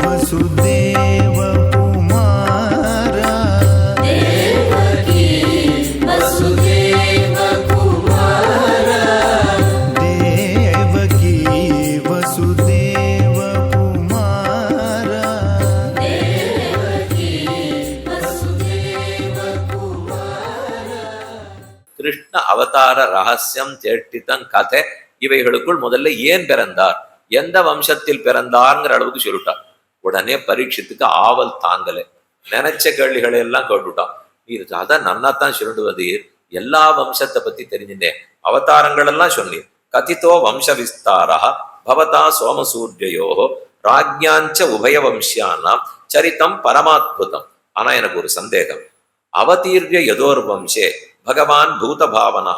वसुदेव कुमारा देवकी वसुदेव कुमारा देवकी वसुदेव कुमारा देवकी वसुदेव कुमारा. கிருஷ்ண அவதார ரகசியம் சேட்டித்தன் கதை இவைகளுக்குள் முதல்ல ஏன் பிறந்தார், எந்த வம்சத்தில் பிறந்தார்ங்கிற அளவுக்கு சொல்லிட்டான். உடனே பரீட்சித்துக்கு ஆவல் தாங்கலை, நினைச்ச கேள்விகளை எல்லாம் கேட்டுட்டான். நீ அதான் நன்னாத்தான் சொல்லிடுவதீர், எல்லா வம்சத்தை பத்தி தெரிஞ்சுட்டேன், அவதாரங்கள் எல்லாம் சொன்னீர். கதித்தோ வம்ச விஸ்தாரா பவதா சோமசூரியோ ராஜ்யாஞ்ச உபய வம்சியானாம் சரித்தம் பரமாத்புதம். ஆனா எனக்கு ஒரு சந்தேகம். அவதீர்ய யதோர் வம்சே பகவான் பூத பாவனா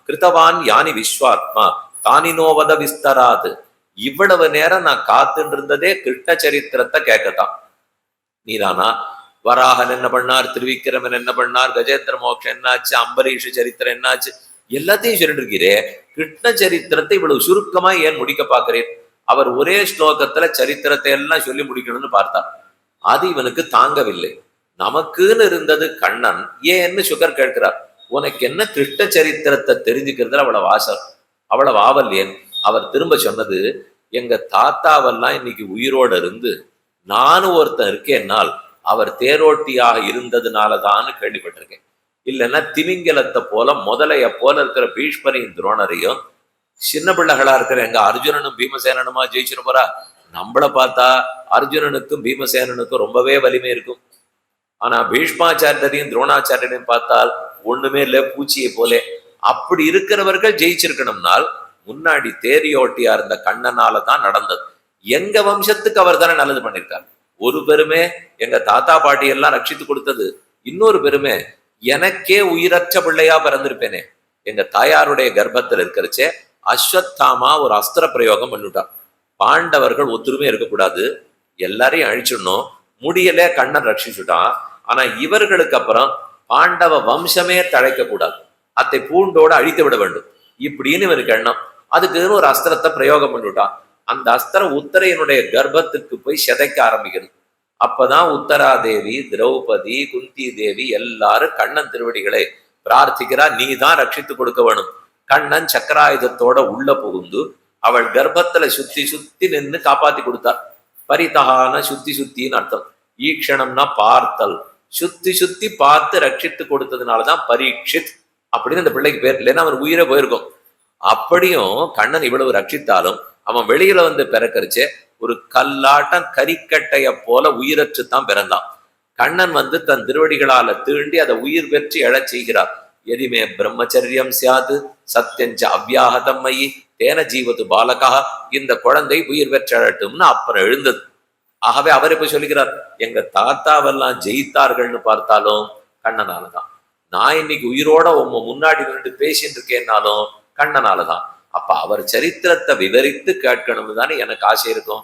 கிருத்தவான் யானி விஸ்வாத்மா தானினோவத விஸ்தராது. இவ்வளவு நேரம் நான் காத்துட்டு இருந்ததே கிருஷ்ண சரித்திரத்தை கேட்கத்தான். நீதானா வராகன் என்ன பண்ணார், திருவிக்கிரமன் என்ன பண்ணார், கஜேந்திர மோட்சம் என்னாச்சு, அம்பரீஷ சரித்திரம் என்னாச்சு, எல்லாத்தையும் சொல்லிட்டு இருக்கிறே. கிருஷ்ண சரித்திரத்தை இவ்வளவு சுருக்கமா ஏன் முடிக்க பாக்குறேன்? அவர் ஒரே ஸ்லோகத்துல சரித்திரத்தை எல்லாம் சொல்லி முடிக்கணும்னு பார்த்தார். அது இவனுக்கு தாங்கவில்லை. நமக்குன்னு இருந்தது கண்ணன், ஏன்னு சுகர் கேட்கிறார். உனக்கு என்ன கிருஷ்ண சரித்திரத்தை தெரிஞ்சுக்கிறதுல அவ்வளவு ஆசை, அவ்வளவு ஆவல் ஏன்? அவர் திரும்ப சொன்னது, எங்க தாத்தாவெல்லாம் இன்னைக்கு உயிரோடு இருந்து நானும் ஒருத்தன் இருக்கேன்னால் அவர் தேரோட்டியாக இருந்ததுனாலதான்னு கேள்விப்பட்டிருக்கேன். இல்லைன்னா திமிங்கலத்தை போல முதலைய போல இருக்கிற பீஷ்மரையும் துரோணரையும் சின்ன பிள்ளைகளா இருக்கிற எங்க அர்ஜுனனும் பீமசேனனுமா ஜெயிச்சிரு போறா? நம்மளை பார்த்தா அர்ஜுனனுக்கும் பீமசேனனுக்கும் ரொம்பவே வலிமை இருக்கும். ஆனா பீஷ்மாச்சாரியரையும் துரோணாச்சாரியரையும் பார்த்தால் ஒண்ணுமே இல்லை, பூச்சியை போலே. அப்படி இருக்கிறவர்கள் ஜெயிச்சிருக்கணும்னால் முன்னாடி தேரியோட்டியா இருந்த கண்ணனால தான் நடந்தது. எங்க வம்சத்துக்கு அவர் தானே நல்லது பண்ணியிருக்கார். ஒரு பெருமை எங்க தாத்தா பாட்டி எல்லாம் ரட்சித்து கொடுத்தது, இன்னொரு பெருமை எனக்கே உயிரற்ற பிள்ளையா பிறந்திருப்பேனே. எங்க தாயாருடைய கர்ப்பத்தில் இருக்கிறச்சே அஸ்வத்தாமா ஒரு அஸ்திர பிரயோகம் பண்ணிவிட்டார். பாண்டவர்கள் ஒத்துருமே இருக்கக்கூடாது, எல்லாரையும் அழிச்சிடணும், முடியல, கண்ணன் ரட்சிச்சுட்டான். ஆனா இவர்களுக்கு அப்புறம் பாண்டவ வம்சமே தழைக்க கூடாது, அத்தை பூண்டோட அழித்து விட வேண்டும் இப்படின்னு இவருக்கு எண்ணம். அதுக்கு ஒரு அஸ்திரத்தை பிரயோகம் பண்ணிவிட்டான். அந்த அஸ்திரம் உத்தரையனுடைய கர்ப்பத்துக்கு போய் சிதைக்க ஆரம்பிக்கிறது. அப்பதான் உத்தராதேவி, திரௌபதி, குந்தி தேவி எல்லாரும் கண்ணன் திருவடிகளை பிரார்த்திக்கிறா, நீ தான் ரட்சித்து கொடுக்க வேணும். கண்ணன் சக்கராயுதத்தோட உள்ள புகுந்து அவள் கர்ப்பத்துல சுத்தி சுத்தி நின்று காப்பாத்தி கொடுத்தார். பரிதகான சுத்தி சுத்தின்னு அர்த்தம். ஈக்ஷணம்னா பார்த்தல், சுத்தி சுத்தி பார்த்து ரட்சித்து கொடுத்ததுனாலதான் பரீட்சித் அப்படின்னு அந்த பிள்ளைக்கு பேர். இல்லைன்னா அவன் உயிரை போயிருக்கும். அப்படியும் கண்ணன் இவ்வளவு ரட்சித்தாலும் அவன் வெளியில வந்து பிறக்கரிச்சே ஒரு கல்லாட்டம் கரிக்கட்டைய போல உயிரற்று தான் பிறந்தான். கண்ணன் வந்து தன் திருவடிகளால தீண்டி அதை உயிர் பெற்று எழச் செய்கிறார். எதிமே பிரம்மச்சரியம் சியாது சத்தியஞ்ச அவ்யாகதம் மயி தேன ஜீவது பாலகா, இந்த குழந்தை உயிர் பெற்றழட்டும்னு அப்புறம் எழுந்தது. ஆகவே அவர் இப்ப சொல்லுகிறார், எங்க தாத்தாவெல்லாம் ஜெயித்தார்கள்னு பார்த்தாலும் கண்ணனாலதான். நான் இன்னைக்கு உயிரோட உங்க முன்னாடி நின்று பேசிட்டு இருக்கேன்னாலும் கண்ணனாலதான். அப்ப அவர் சரித்திரத்தை விவரித்து கேட்கணும்னு தானே எனக்கு ஆசை இருக்கும்.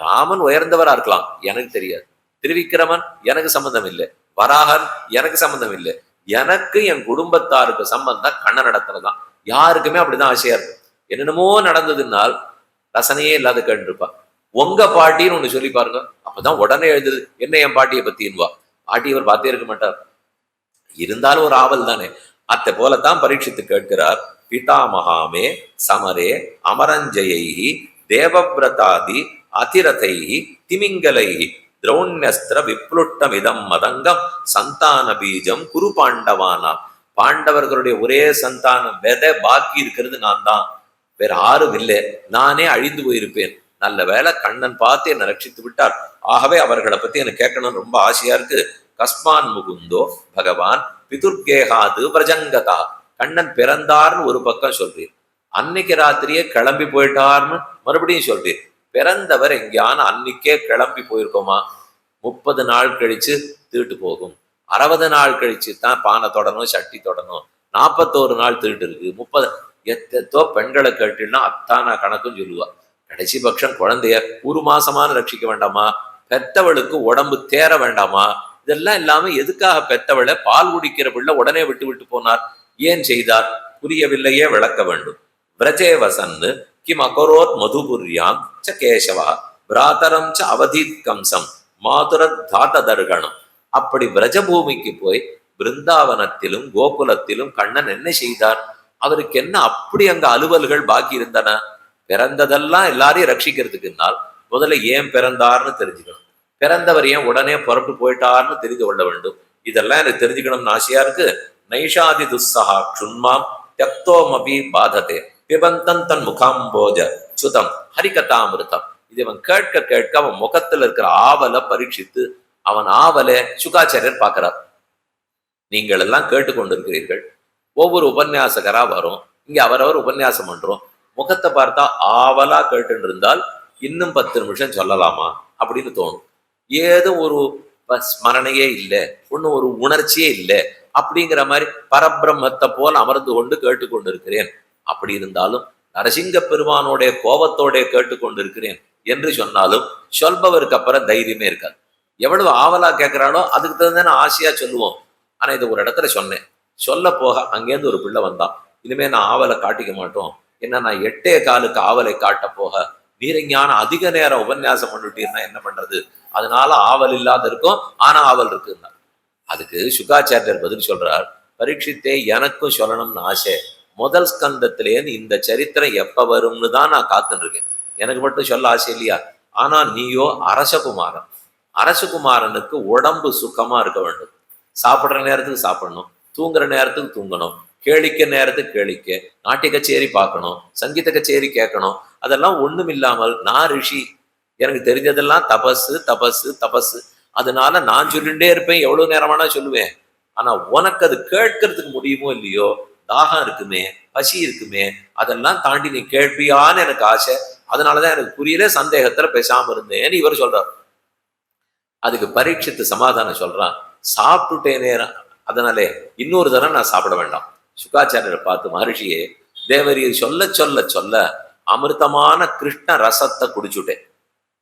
ராமன் உயர்ந்தவரா இருக்கலாம், எனக்கு தெரியாது. திருவிக்கிரமன் எனக்கு சம்பந்தம் இல்லை, வராகன் எனக்கு சம்பந்தம் இல்லை. எனக்கு என் குடும்பத்தாருக்கு சம்பந்தம் கண்ணன் நடத்துறதுதான். யாருக்குமே அப்படிதான் ஆசையா இருக்கும். என்னென்னமோ நடந்ததுனால் ரசனையே இல்லாத கேட்டுருப்பா. உங்க பாட்டின்னு ஒண்ணு சொல்லி பாருங்க, அப்பதான் உடனே எழுதுது என்ன என் பாட்டியை பத்தின்வா. பாட்டி இவர் பார்த்தே இருக்க மாட்டார், இருந்தாலும் ஒரு ஆவல் தானே. அத்தை போலத்தான் பரீட்சித்து கேட்கிறார். பிதாமகாமே சமரே அமரஞ்சயை தேவவிரதாதி அதிரதை திமிங்கலை திரௌண்யஸ்திர விப்ளுட்டமிதம் மதங்கம் சந்தான பீஜம் குரு பாண்டவானா. பாண்டவர்களுடைய ஒரே சந்தானம் விதை பாக்கி இருக்கிறது நான் தான், வேற யாரும் இல்லை. நானே அழிந்து போயிருப்பேன். நல்ல வேலை கண்ணன் பார்த்து என்னை ரட்சித்து விட்டார். ஆகவே அவர்களை பத்தி எனக்கு கேட்கணும்னு ரொம்ப ஆசையா இருக்கு. கஸ்மான் முகுந்தோ பகவான் பிதுர்கேகாது பிரஜங்கதா. கண்ணன் பிறந்தார்னு ஒரு பக்கம் சொல்றீர், அன்னைக்கு ராத்திரியே கிளம்பி போயிட்டார்னு மறுபடியும் சொல்றீர். பிறந்தவர் எங்கேயான அன்னைக்கே கிளம்பி போயிருக்கோமா? 30 நாள் கழிச்சு தீட்டு போகும், 60 நாள் கழிச்சு தான் பானை தொடணும், சட்டி தொடணும், 41 நாள் தீட்டு இருக்கு, 30 எத்தோ பெண்களை கேட்டுன்னா அத்தானா கணக்கும் சொல்லுவா. கடைசி பட்சம் குழந்தைய 1 மாசமான ரட்சிக்க வேண்டாமா? பெத்தவளுக்கு உடம்பு தேர வேண்டாமா? இதெல்லாம் இல்லாம எதுக்காக பெத்தவளை பால் குடிக்கிற பிள்ளை உடனே விட்டு விட்டு போனார்? ஏன் செய்தார்? புரியவில்லையே, விளக்க வேண்டும். விரஜே வசன்னு கிம் அகரோத் மதுபுரியாம் ச கேசவா பிராதரம் ச அவதீத் கம்சம் மாதுர தாத்ததர்கணம். அப்படி பிரஜபூமிக்கு போய் பிருந்தாவனத்திலும் கோகுலத்திலும் கண்ணன் என்ன செய்தார்? அவருக்கு என்ன அப்படி அங்க அலுவல்கள் பாக்கி இருந்தன? பிறந்ததெல்லாம் எல்லாரையும் ரட்சிக்கிறதுக்குனால் முதல்ல ஏன் பிறந்தார்னு தெரிஞ்சுக்கணும். பிறந்தவர் ஏன் உடனே புறப்பட்டு போயிட்டார்னு தெரிந்து கொள்ள வேண்டும். இதெல்லாம் எனக்கு தெரிஞ்சுக்கணும்னு ஆசையா இருக்கு. நைஷாதி துஸ்ஸஹா க்ஷுன்மாம் தியக்தோமபி பாததே பிபந்தன் தன் முகாம்போஜ சுதம் ஹரிகதாமிருதம். இது அவன் கேட்க கேட்க அவன் முகத்துல இருக்கிற ஆவலை பரீட்சித்து அவன் ஆவலை சுகாச்சாரியர் பார்க்கிறார். நீங்கள் எல்லாம் கேட்டுக்கொண்டிருக்கிறீர்கள். ஒவ்வொரு உபன்யாசகரா வரும், இங்க அவரவர் உபன்யாசம் பண்றோம். முகத்தை பார்த்தா ஆவலா கேட்டு இருந்தால் இன்னும் 10 நிமிஷம் சொல்லலாமா அப்படின்னு தோணும். ஏதோ ஒரு ஸ்மரணையே இல்லை, ஒன்னும் ஒரு உணர்ச்சியே இல்லை அப்படிங்கிற மாதிரி பரபிரம்மத்தை போல் அமர்ந்து கொண்டு கேட்டுக்கொண்டிருக்கிறேன். அப்படி இருந்தாலும் நரசிங்க பெருமானோடைய கோபத்தோட கேட்டுக்கொண்டிருக்கிறேன் என்று சொன்னாலும் சொல்பவருக்கு அப்புறம் தைரியமே இருக்காது. எவ்வளவு ஆவலா கேட்கிறானோ அதுக்கு தகுந்தான ஆசையா சொல்லுவோம். ஆனா இது ஒரு இடத்துல சொன்னேன், சொல்ல போக அங்கேருந்து ஒரு பிள்ளை வந்தான். இனிமே நான் ஆவலை காட்டிக்க மாட்டோம், ஏன்னா நான் 8:15 ஆவலை காட்ட போக நீரஞான அதிக நேரம் உபன்யாசம் பண்ணிட்டீங்கன்னா என்ன பண்றது? அதனால ஆவல் இல்லாத இருக்கும், ஆனா ஆவல் இருக்குன்னா. அதுக்கு சுகாச்சாரியர் பதில் சொல்றார், பரீட்சித்தே எனக்கும் சொல்லணும்னு ஆசை. முதல் ஸ்கந்தத்திலேருந்து இந்த சரித்திரம் எப்ப வரும்னு தான் நான் காத்துட்டு இருக்கேன். எனக்கு மட்டும் சொல்ல ஆசை இல்லையா? ஆனா நீயோ அரசகுமாரன். அரசகுமாரனுக்கு உடம்பு சுகமா இருக்க வேண்டும். சாப்பிட்ற நேரத்துக்கு சாப்பிடணும், தூங்குற நேரத்துக்கு தூங்கணும், கேளிக்க நேரத்துக்கு கேளிக்க, நாட்டிய கச்சேரி பார்க்கணும், சங்கீத கச்சேரி கேட்கணும். அதெல்லாம் ஒண்ணும் இல்லாமல் நான் ரிஷி, எனக்கு தெரிஞ்சதெல்லாம் தபசு தபசு தபசு. அதனால நான் சொல்லிட்டே இருப்பேன், எவ்வளவு நேரமானா சொல்லுவேன். ஆனா உனக்கு அது கேட்கறதுக்கு முடியுமோ இல்லையோ, தாகம் இருக்குமே, பசி இருக்குமே, அதெல்லாம் தாண்டி நீ கேட்பியான்னு எனக்கு ஆசை. அதனாலதான் எனக்கு புரியல, சந்தேகத்துல பேசாம இருந்தேன்னு இவர் சொல்றார். அதுக்கு பரீட்சித்து சமாதானம் சொல்றான், சாப்பிட்டுட்டே நேரம், அதனாலே இன்னொரு தரம் நான் சாப்பிட வேண்டாம். சுகாச்சாரியரை பார்த்து, மகர்ஷியே, தேவரீர் சொல்ல சொல்ல சொல்ல அமிர்தமான கிருஷ்ண ரசத்தை குடிச்சுட்டேன்.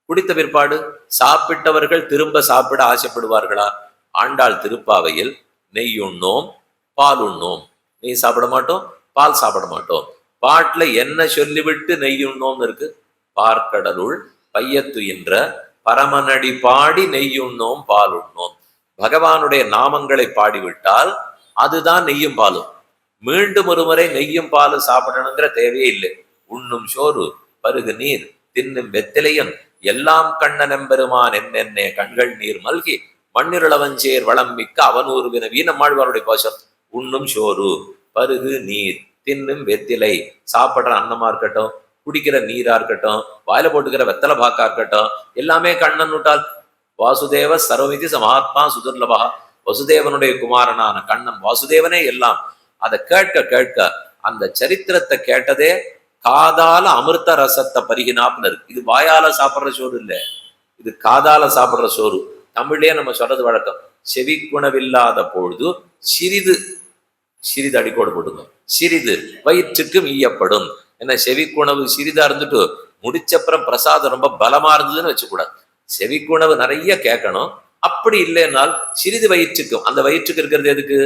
குடித்த பிற்பாடு சாப்பிட்டவர்கள் திரும்ப சாப்பிட ஆசைப்படுவார்களா? ஆண்டாள் திருப்பாவையில் நெய் உண்ணோம் பால் உண்ணோம், நெய் சாப்பிட மாட்டோம் பால் சாப்பிட மாட்டோம். பாட்டுல என்ன சொல்லிவிட்டு நெய் உண்ணோம்னு இருக்கு? பார்க்கடலுள் பையத்துயின்ற பரமனடி பாடி நெய்யுண்ணோம் பால் உண்ணோம். பகவானுடைய நாமங்களை பாடிவிட்டால் அதுதான் நெய்யும் பாலும். மீண்டும் ஒரு முறை நெய்யும் பாலும் சாப்பிடணுங்கிற தேவையே இல்லை. உண்ணும் சோறு பருகு நீர் தின்னும் வெத்திலையும் எல்லாம் கண்ணன் எம்பெருமான் என்னென்ன கண்கள் நீர் மல்கி மண்ணிருளவஞ்சேர் வளம் மிக்க அவனூறு வினவி நம்மாழ்வாருடைய கோஷம். உண்ணும் சோறு பருகு நீர் தின்னும் வெத்திலை, சாப்பிட்ற அன்னமா இருக்கட்டும், குடிக்கிற நீரா இருக்கட்டும், வாயில போட்டுக்கிற வெத்தலை பாக்கா இருக்கட்டும், எல்லாமே கண்ணன் விட்டால். வாசுதேவ சர்வமிதி சமாத்மா சுதுர்லபா. வசுதேவனுடைய குமாரனான கண்ணன் வாசுதேவனே எல்லாம். அதை கேட்க கேட்க அந்த சரித்திரத்தை கேட்டதே காதால அமிர்த ரசத்தை பருகினாப்னு இருக்கு. இது வாயால சாப்பிட்ற சோறு இல்லை, இது காதால சாப்பிட்ற சோறு. தமிழ்லயே நம்ம சொல்றது வழக்கம், செவிக்குணவில்லாத பொழுது சிறிது சிறிது அடிக்கோடு போட்டுங்க, சிறிது வயிற்றுக்கு ஈயப்படும். ஏன்னா செவிக்குணவு சிறிதா இருந்துட்டு முடிச்சப்புறம் பிரசாதம் ரொம்ப பலமா இருந்ததுன்னு வச்சுக்கூடாது. செவிக்குணவு நிறைய கேட்கணும். அப்படி இல்லைன்னால் சிறிது வயிற்றுக்கும், அந்த வயிற்றுக்கு இருக்கிறது எதுக்கு?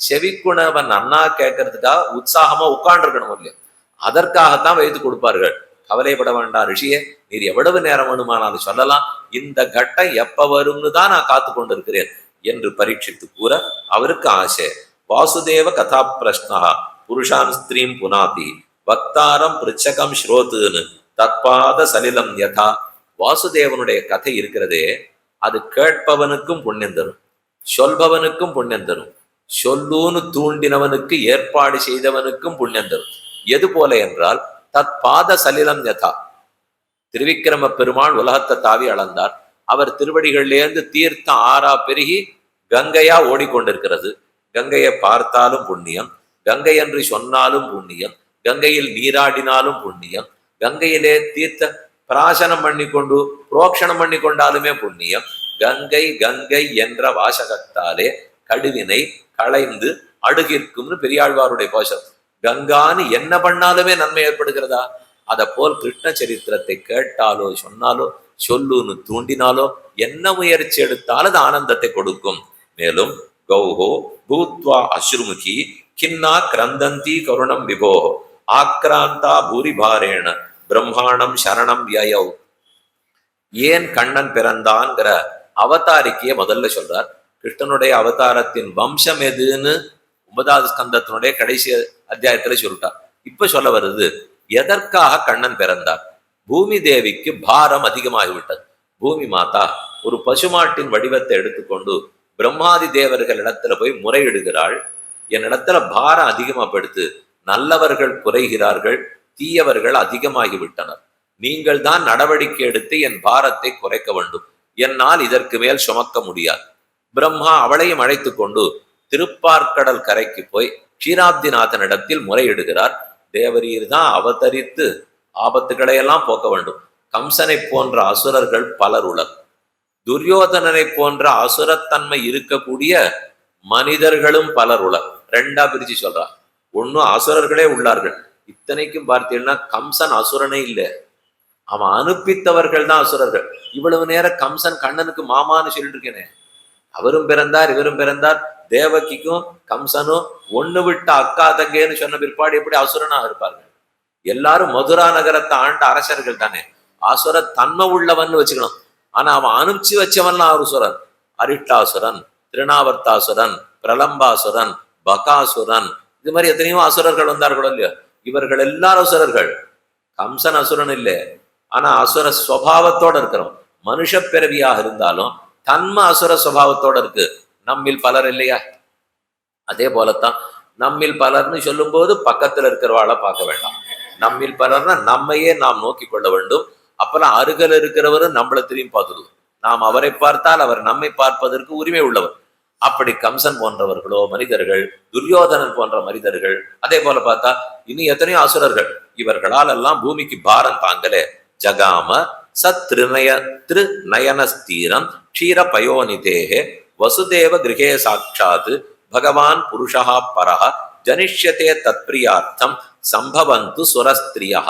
செவிக்குணவை நன்னா கேட்கறதுக்காக உற்சாகமா உட்காண்டிருக்கணும் இல்லையா? அதற்காகத்தான் வயிற்று கொடுப்பார்கள். கவலைப்பட வேண்டாம் ரிஷியே, நீர் எவ்வளவு நேரம் வேணுமானாலும் சொல்லலாம், இந்த கட்டம் எப்ப வரும்னு தான் நான் காத்து கொண்டிருக்கிறேன் என்று பரீட்சித்து கூற அவருக்கு ஆசை. வாசுதேவ கதா பிரஷ்னா புருஷான் ஸ்திரீம் புனாதி பக்தாரம் பிருச்சகம் ஸ்ரோத்துன்னு தற்பாத சலிலம் யதா. வாசுதேவனுடைய கதை இருக்கிறதே, அது கேட்பவனுக்கும் புண்ணியம் தரும், சொல்பவனுக்கும் புண்ணியம் தரும், சொல்லூன்னு தூண்டினவனுக்கு ஏற்பாடு செய்தவனுக்கும் புண்ணியம் தரும். எது போல என்றால் தற்பாத சலிலம் யதா. திருவிக்கிரம பெருமாள் உலகத்தை தாவி அளந்தார். அவர் திருவடிகளிலேருந்து தீர்த்தம் ஆறா பெருகி கங்கையா ஓடிக்கொண்டிருக்கிறது. கங்கையை பார்த்தாலும் புண்ணியம், கங்கை என்று சொன்னாலும் புண்ணியம், கங்கையில் நீராடினாலும் புண்ணியம், கங்கையிலே தீர்த்த பிராசனம் பண்ணி கொண்டு புரோக்ஷணம் பண்ணி கொண்டாலுமே புண்ணியம். கங்கை கங்கை என்ற வாசகத்தாலே கடுவினை களைந்து அடுகிற்கும்னு பெரியாழ்வாருடைய கோஷம். கங்கான்னு என்ன பண்ணாலுமே நன்மை ஏற்படுகிறதா? அதை போல் கிருஷ்ண சரித்திரத்தை கேட்டாலோ சொன்னாலோ சொல்லுன்னு தூண்டினாலோ என்ன முயற்சி எடுத்தாலும் அது ஆனந்தத்தை கொடுக்கும். மேலும் கௌஹோ பூத்வா அஸ்ருமுகி கின்னா கிரந்தந்தி கருணம் விபோ ஆக்ராந்தா பூரிபாரேண பிரம்மாணம் சரணம் யயௌ. ஏன் கண்ணன் பிறந்தான்ங்கிற அவதாரிக்கைய முதல்ல சொல்றார். கிருஷ்ணனுடைய அவதாரத்தின் வம்சம் எதுன்னு 9வது ஸ்கந்தத்தினுடைய கடைசி அத்தியாயத்துல சொல்லிட்டார். இப்ப சொல்ல வருது எதற்காக கண்ணன் பிறந்தார். பூமி தேவிக்கு பாரம் அதிகமாகிவிட்டது. பூமி மாதா ஒரு பசுமாட்டின் வடிவத்தை எடுத்துக்கொண்டு பிரம்மாதி தேவர்கள் இடத்துல போய் முறையிடுகிறாள். என் இடத்துல பாரம் அதிகமாப்படுத்து, நல்லவர்கள் குறைகிறார்கள், தீயவர்கள் அதிகமாகிவிட்டனர். நீங்கள் தான் நடவடிக்கை எடுத்து என் பாரத்தை குறைக்க வேண்டும். என்னால் இதற்கு மேல் சுமக்க முடியாது. பிரம்மா அவளையும் அழைத்து கொண்டு திருப்பார்க்கடல் கரைக்கு போய் க்ஷீராப்திநாதனிடத்தில் முறையிடுகிறார். தேவரீர் தான் அவதரித்து ஆபத்துக்களை எல்லாம் போக்க வேண்டும். கம்சனை போன்ற அசுரர்கள் பலர் உலர். துரியோதனனை போன்ற அசுரத்தன்மை இருக்கக்கூடிய மனிதர்களும் பலர் உலர். ரெண்டா பிரிச்சு சொல்றார். ஒன்னும் அசுரர்களே உள்ளார்கள். இத்தனைக்கும் பார்த்தீங்கன்னா கம்சன் அசுரனே இல்லை, அவன் அனுப்பித்தவர்கள் தான் அசுரர்கள். இவ்வளவு நேரம் கம்சன் கண்ணனுக்கு மாமான்னு சொல்லிட்டு இருக்கேனே, அவரும் பிறந்தார் இவரும் பிறந்தார். தேவகிக்கும் கம்சனும் ஒண்ணு விட்ட அக்கா தங்கேன்னு சொன்ன பிற்பாடு எப்படி அசுரனா இருப்பார்கள்? எல்லாரும் மதுரா நகரத்தை ஆண்ட அரசர்கள் தானே. அசுர தன்மை உள்ளவன் வச்சுக்கணும். ஆனா அவன் அனுப்பிச்சு வச்சவன்லாம் அசுரன். அரிட்டாசுரன், திருநாவர்த்தாசுரன், பிரலம்பாசுரன், பகாசுரன், இது மாதிரி எத்தனையோ அசுரர்கள் வந்தார்களோ இல்லையோ. இவர்கள் எல்லாரும் அசுரர்கள். கம்சன் அசுரன் இல்லை, ஆனா அசுர சுவாவத்தோட இருக்கிறோம். மனுஷ பிறவியாக இருந்தாலும் தன்மை அசுர சுவாவத்தோட இருக்கு. நம்மில் பலர் இல்லையா? அதே போலத்தான் நம்மில் பலர்னு சொல்லும் போது பக்கத்துல இருக்கிறவாளை பார்க்க வேண்டாம். நம்மில் பலர்னா நம்மையே நாம் நோக்கி கொள்ள வேண்டும். அப்புறம் அருகில் இருக்கிறவரும் நம்மளை திரும்பி பார்த்துடுவோம். நாம் அவரை பார்த்தால் அவர் நம்மை பார்ப்பதற்கு உரிமை உள்ளவர். அப்படி கம்சன் போன்றவர்களோ மனிதர்கள், துரியோதனன் போன்ற மனிதர்கள், அதே போல பார்த்தா இனி எத்தனையோ அசுரர்கள். இவர்களால் எல்லாம் பூமிக்கு பாரம் தாங்கலே. ஜகாம திருநயனஸ்தீரம் க்ஷீர பயோனிதேகே வசுதேவ கிரகே சாட்சாத் பகவான் புருஷா பரஹ ஜனிஷ்யதே தத்பிரியார்த்தம் சம்பவந்து சுரஸ்திரியா.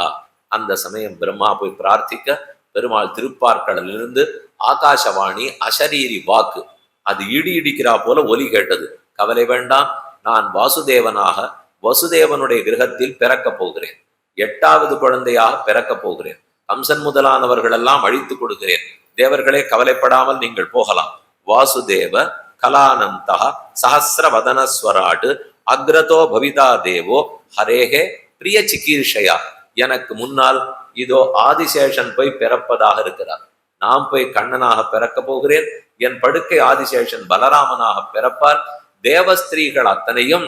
அந்த சமயம் பிரம்மா போய் பிரார்த்திக்க பெருமாள் திருப்பார்க்கடலிலிருந்து ஆகாசவாணி அசரீரி வாக்கு அது இடி இடிக்கிறா போல ஒலி கேட்டது. கவலை வேண்டாம், நான் வாசுதேவனாக வசுதேவனுடைய கிரகத்தில் பிறக்கப் போகிறேன். 8வது குழந்தையாக பிறக்கப் போகிறேன். கம்சன் முதலானவர்கள் எல்லாம் அழித்து கொடுக்கிறேன். தேவர்களே கவலைப்படாமல் நீங்கள் போகலாம். வாசுதேவ கலானந்தா சஹசிரவதனஸ்வராட் அக்ரதோ பவிதா தேவோ ஹரேகே பிரிய சிகீர்ஷயா. எனக்கு முன்னால் இதோ ஆதிசேஷன் போய் பிறப்பதாக இருக்கிறார். நான் போய் கண்ணனாக பிறக்க போகிறேன். என் படுக்கை ஆதிசேஷன் பலராமனாக பிறப்பார். தேவஸ்திரீகள் அத்தனையும்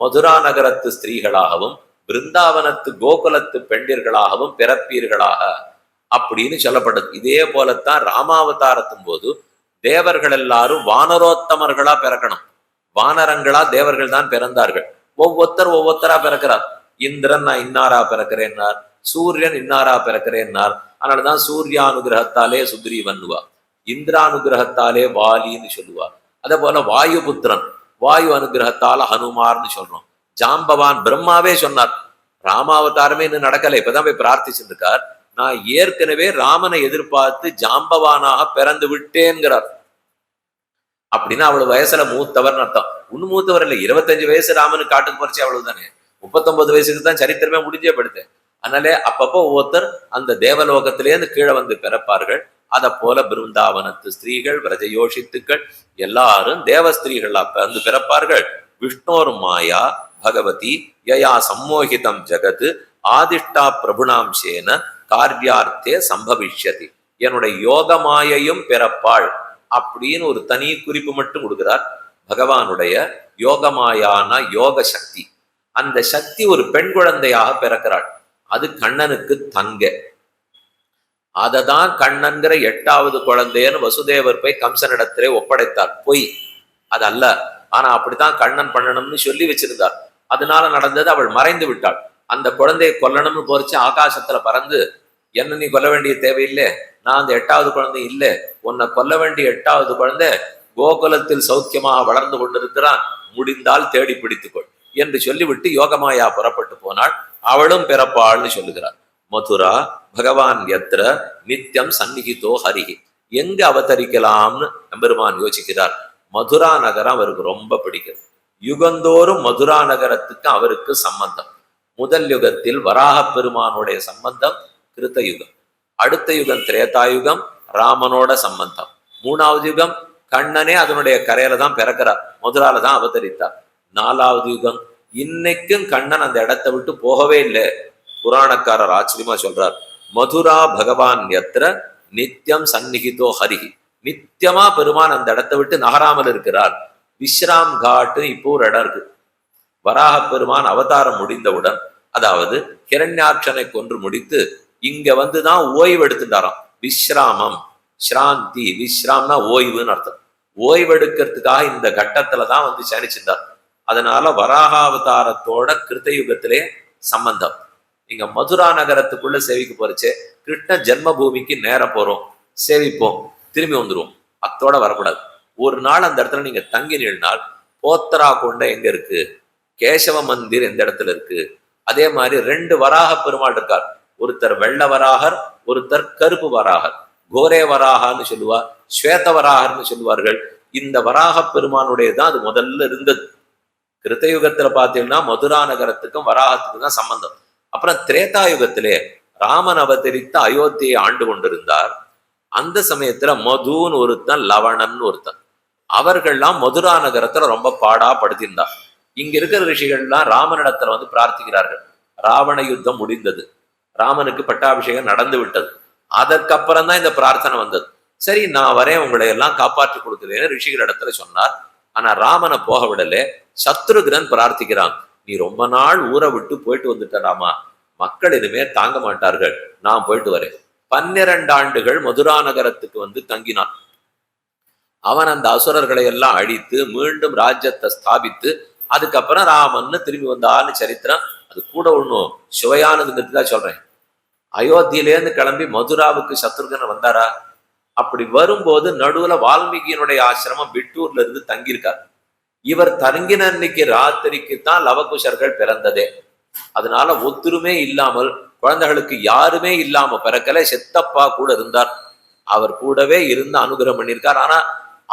மதுரா நகரத்து ஸ்திரீகளாகவும் பிருந்தாவனத்து கோகுலத்து பெண்டிர்களாகவும் பிறப்பீர்களாக அப்படின்னு சொல்லப்பட்டது. இதே போலத்தான் ராமாவதாரத்தும் போது தேவர்கள் எல்லாரும் வானரோத்தமர்களா பிறக்கணும். வானரங்களா தேவர்கள் தான் பிறந்தார்கள். ஒவ்வொருத்தரா பிறக்கிறார். இந்திரன் நான் இன்னாரா பிறக்கிறேன்னார், சூரியன் இன்னாரா பிறக்கிறேன்னார். அதனாலதான் சூர்யானுகிரகத்தாலே சுக்ரீவன்னுவா, இந்திரானுகிரகத்தாலே வாலின்னு சொல்லுவார். அதே போல வாயு புத்திரன், வாயு அனுகிரகத்தால ஹனுமார்னு சொல்றோம். ஜாம்பவான் பிரம்மாவே சொன்னார். ராமாவதாரமே இன்னும் நடக்கலை, இப்பதான் போய் பிரார்த்திச்சுட்டு இருக்கார். நான் ஏற்கனவே ராமனை எதிர்பார்த்து ஜாம்பவானாக பிறந்து விட்டேங்கிறார். அப்படின்னா அவ்வளவு வயசுல மூத்தவர் அர்த்தம். இன்னும் மூத்தவர் இல்லை, 25 வயசு ராமனுக்கு காட்டுக்கு பறிச்சு அவ்வளவு தானே. 39 வயசுக்கு தான் சரித்திரமே முடிஞ்சே படுத்து. அதனாலே அப்பப்போ ஒவ்வொருத்தர் அந்த தேவலோகத்திலேருந்து கீழே வந்து பிறப்பார்கள். அதை போல பிருந்தாவனத்து ஸ்திரீகள், விரஜயோஷித்துக்கள் எல்லாரும் தேவ ஸ்திரீகள் வந்து பிறப்பார்கள். விஷ்ணோர் மாயா பகவதி யயா சம்மோகிதம் ஜகத் ஆதிஷ்டா பிரபுணாம்சேன கார்யார்த்தே சம்பவிஷ்யதி. என்னுடைய யோக மாயையும் பிறப்பாள் அப்படின்னு ஒரு தனி குறிப்பு மட்டும் கொடுக்கிறார். பகவானுடைய யோகமாயான யோக சக்தி, அந்த சக்தி ஒரு பெண் குழந்தையாக பிறக்கிறாள். அது கண்ணனுக்கு தங்க. அததான் கண்ணன்கிற 8வது குழந்தைன்னு வசுதேவர் போய் கம்சனிடத்திலே ஒப்படைத்தார். பொய், அது அல்ல. ஆனா அப்படித்தான் கண்ணன் பண்ணணும்னு சொல்லி வச்சிருந்தார். அதனால நடந்தது. அவள் மறைந்து விட்டாள். அந்த குழந்தையை கொல்லணும்னு போரிச்சு ஆகாசத்துல பறந்து, என்ன நீ கொல்ல வேண்டிய தேவையில்லை, நான் அந்த 8வது குழந்தை இல்லை, உன்னை கொல்ல வேண்டிய 8வது குழந்தை கோகுலத்தில் சௌக்கியமாக வளர்ந்து கொண்டிருக்கிறான், முடிந்தால் தேடி பிடித்துக்கொள் என்று சொல்லிவிட்டு யோகமாயா புறப்பட்டு போனாள். அவளும் பிறப்பாள்னு சொல்லுகிறார். மதுரா பகவான் எத்திர நித்தியம் சந்நிகிதோ ஹரிஹி. எங்க அவதரிக்கலாம்னு எம்பெருமான் யோசிக்கிறார். மதுரா நகரம் அவருக்கு ரொம்ப பிடிக்கும். யுகந்தோறும் மதுரா நகரத்துக்கு அவருக்கு சம்பந்தம். முதல் யுகத்தில் வராக பெருமானுடைய சம்பந்தம் கிருத்த யுகம், அடுத்த யுகம் திரேதாயுகம், ராமனோட சம்பந்தம். 3வது யுகம் கண்ணனே அதனுடைய கரையில தான் பிறக்கிறார், மதுரால தான் அவதரித்தார். 4வது யுகம் இன்னைக்கும் கண்ணன் அந்த இடத்தை விட்டு போகவே இல்லை. புராணக்காரர் ஆச்சரியமா சொல்றார், மதுரா பகவான் எத்திர நித்தியம் சந்நிகிதோ ஹரிஹி. நித்தியமா பெருமான் அந்த இடத்தை விட்டு நகராமல் இருக்கிறார். விஸ்ராம் காட்டு இப்போ ஒரு இடம் இருக்கு. வராக பெருமான் அவதாரம் முடிந்தவுடன், அதாவது ஹிரண்யாட்சனை கொன்று முடித்து இங்க வந்துதான் ஓய்வு எடுத்துட்டாராம். விஸ்ராமம், ஸ்ராந்தி, விஸ்ராம்னா ஓய்வுன்னு அர்த்தம். ஓய்வு எடுக்கிறதுக்காக இந்த கட்டத்துலதான் வந்து சனிச்சிருந்தார். அதனால வராகாவதாரத்தோட கிருத்தயுகத்திலே சம்பந்தம். நீங்க மதுரா நகரத்துக்குள்ள சேவிக்க போறச்சே கிருஷ்ண ஜென்மபூமிக்கு நேரம் போறோம், சேவிப்போம், திரும்பி வந்துருவோம். அத்தோட வரக்கூடாது. ஒரு நாள் அந்த இடத்துல நீங்க தங்கி நின்னால் போத்தரா கொண்ட எங்க இருக்கு, கேசவ மந்திர் எந்த இடத்துல இருக்கு, அதே மாதிரி 2 வராக பெருமாள் இருக்கார். ஒருத்தர் வெள்ள வராகர், ஒருத்தர் கருப்பு வராகர். கோரே வராகன்னு சொல்லுவார், ஸ்வேத வராகர்னு சொல்லுவார்கள். இந்த வராக பெருமானுடையதான் அது முதல்ல இருந்தது. கிருத்தயுகத்துல பாத்தீங்கன்னா மதுரா நகரத்துக்கும் வராகத்துக்கும் தான் சம்பந்தம். அப்புறம் திரேதாயுகத்திலே ராமன் அவதரித்த அயோத்தியை ஆண்டு கொண்டிருந்தார். அந்த சமயத்துல மதுன்னு ஒருத்தன், லவணன் ஒருத்தன், அவர்கள்லாம் மதுரா நகரத்துல ரொம்ப பாடா படுத்திருந்தார். இங்க இருக்கிற ரிஷிகள்லாம் ராமனிடத்துல வந்து பிரார்த்திக்கிறார்கள். ராவண யுத்தம் முடிந்தது, ராமனுக்கு பட்டாபிஷேகம் நடந்து விட்டது. அதற்கப்புறம் தான் இந்த பிரார்த்தனை வந்தது. சரி, நான் வரேன், உங்களை எல்லாம் காப்பாற்றி கொடுக்குறேன்னு ரிஷிகள் இடத்துல சொன்னார். ஆனா ராமனை போக விடலே. சத்ருக்னன் பிரார்த்திக்கிறான், நீ ரொம்ப நாள் ஊரை விட்டு போயிட்டு வந்துட்ட ராமா, மக்கள் இனிமே தாங்க மாட்டார்கள், நான் போயிட்டு வரேன். 12 ஆண்டுகள் மதுரா நகரத்துக்கு வந்து தங்கினான். அவன் அந்த அசுரர்களை எல்லாம் அழித்து மீண்டும் ராஜ்யத்தை ஸ்தாபித்து அதுக்கப்புறம் ராமன்னு திரும்பி வந்தான்னு சரித்திரம். அது கூட ஒன்றும் சுவையானதுங்கிறதுக்காக சொல்றேன். அயோத்தியிலேருந்து கிளம்பி மதுராவுக்கு சத்ருகன் வந்தாரா? அப்படி வரும்போது நடுவுல வால்மீகியினுடைய ஆசிரமம் பிட்டூர்ல இருந்து தங்கியிருக்கார். இவர் தங்கின அன்னைக்கு ராத்திரிக்கு தான் லவகுஷர்கள் பிறந்ததே. அதனால ஒத்துருமே இல்லாமல், குழந்தைகளுக்கு யாருமே இல்லாம பிறக்கல. செத்தப்பா கூட இருந்தார், அவர் கூடவே இருந்து அனுகிரகம் பண்ணியிருக்கார். ஆனா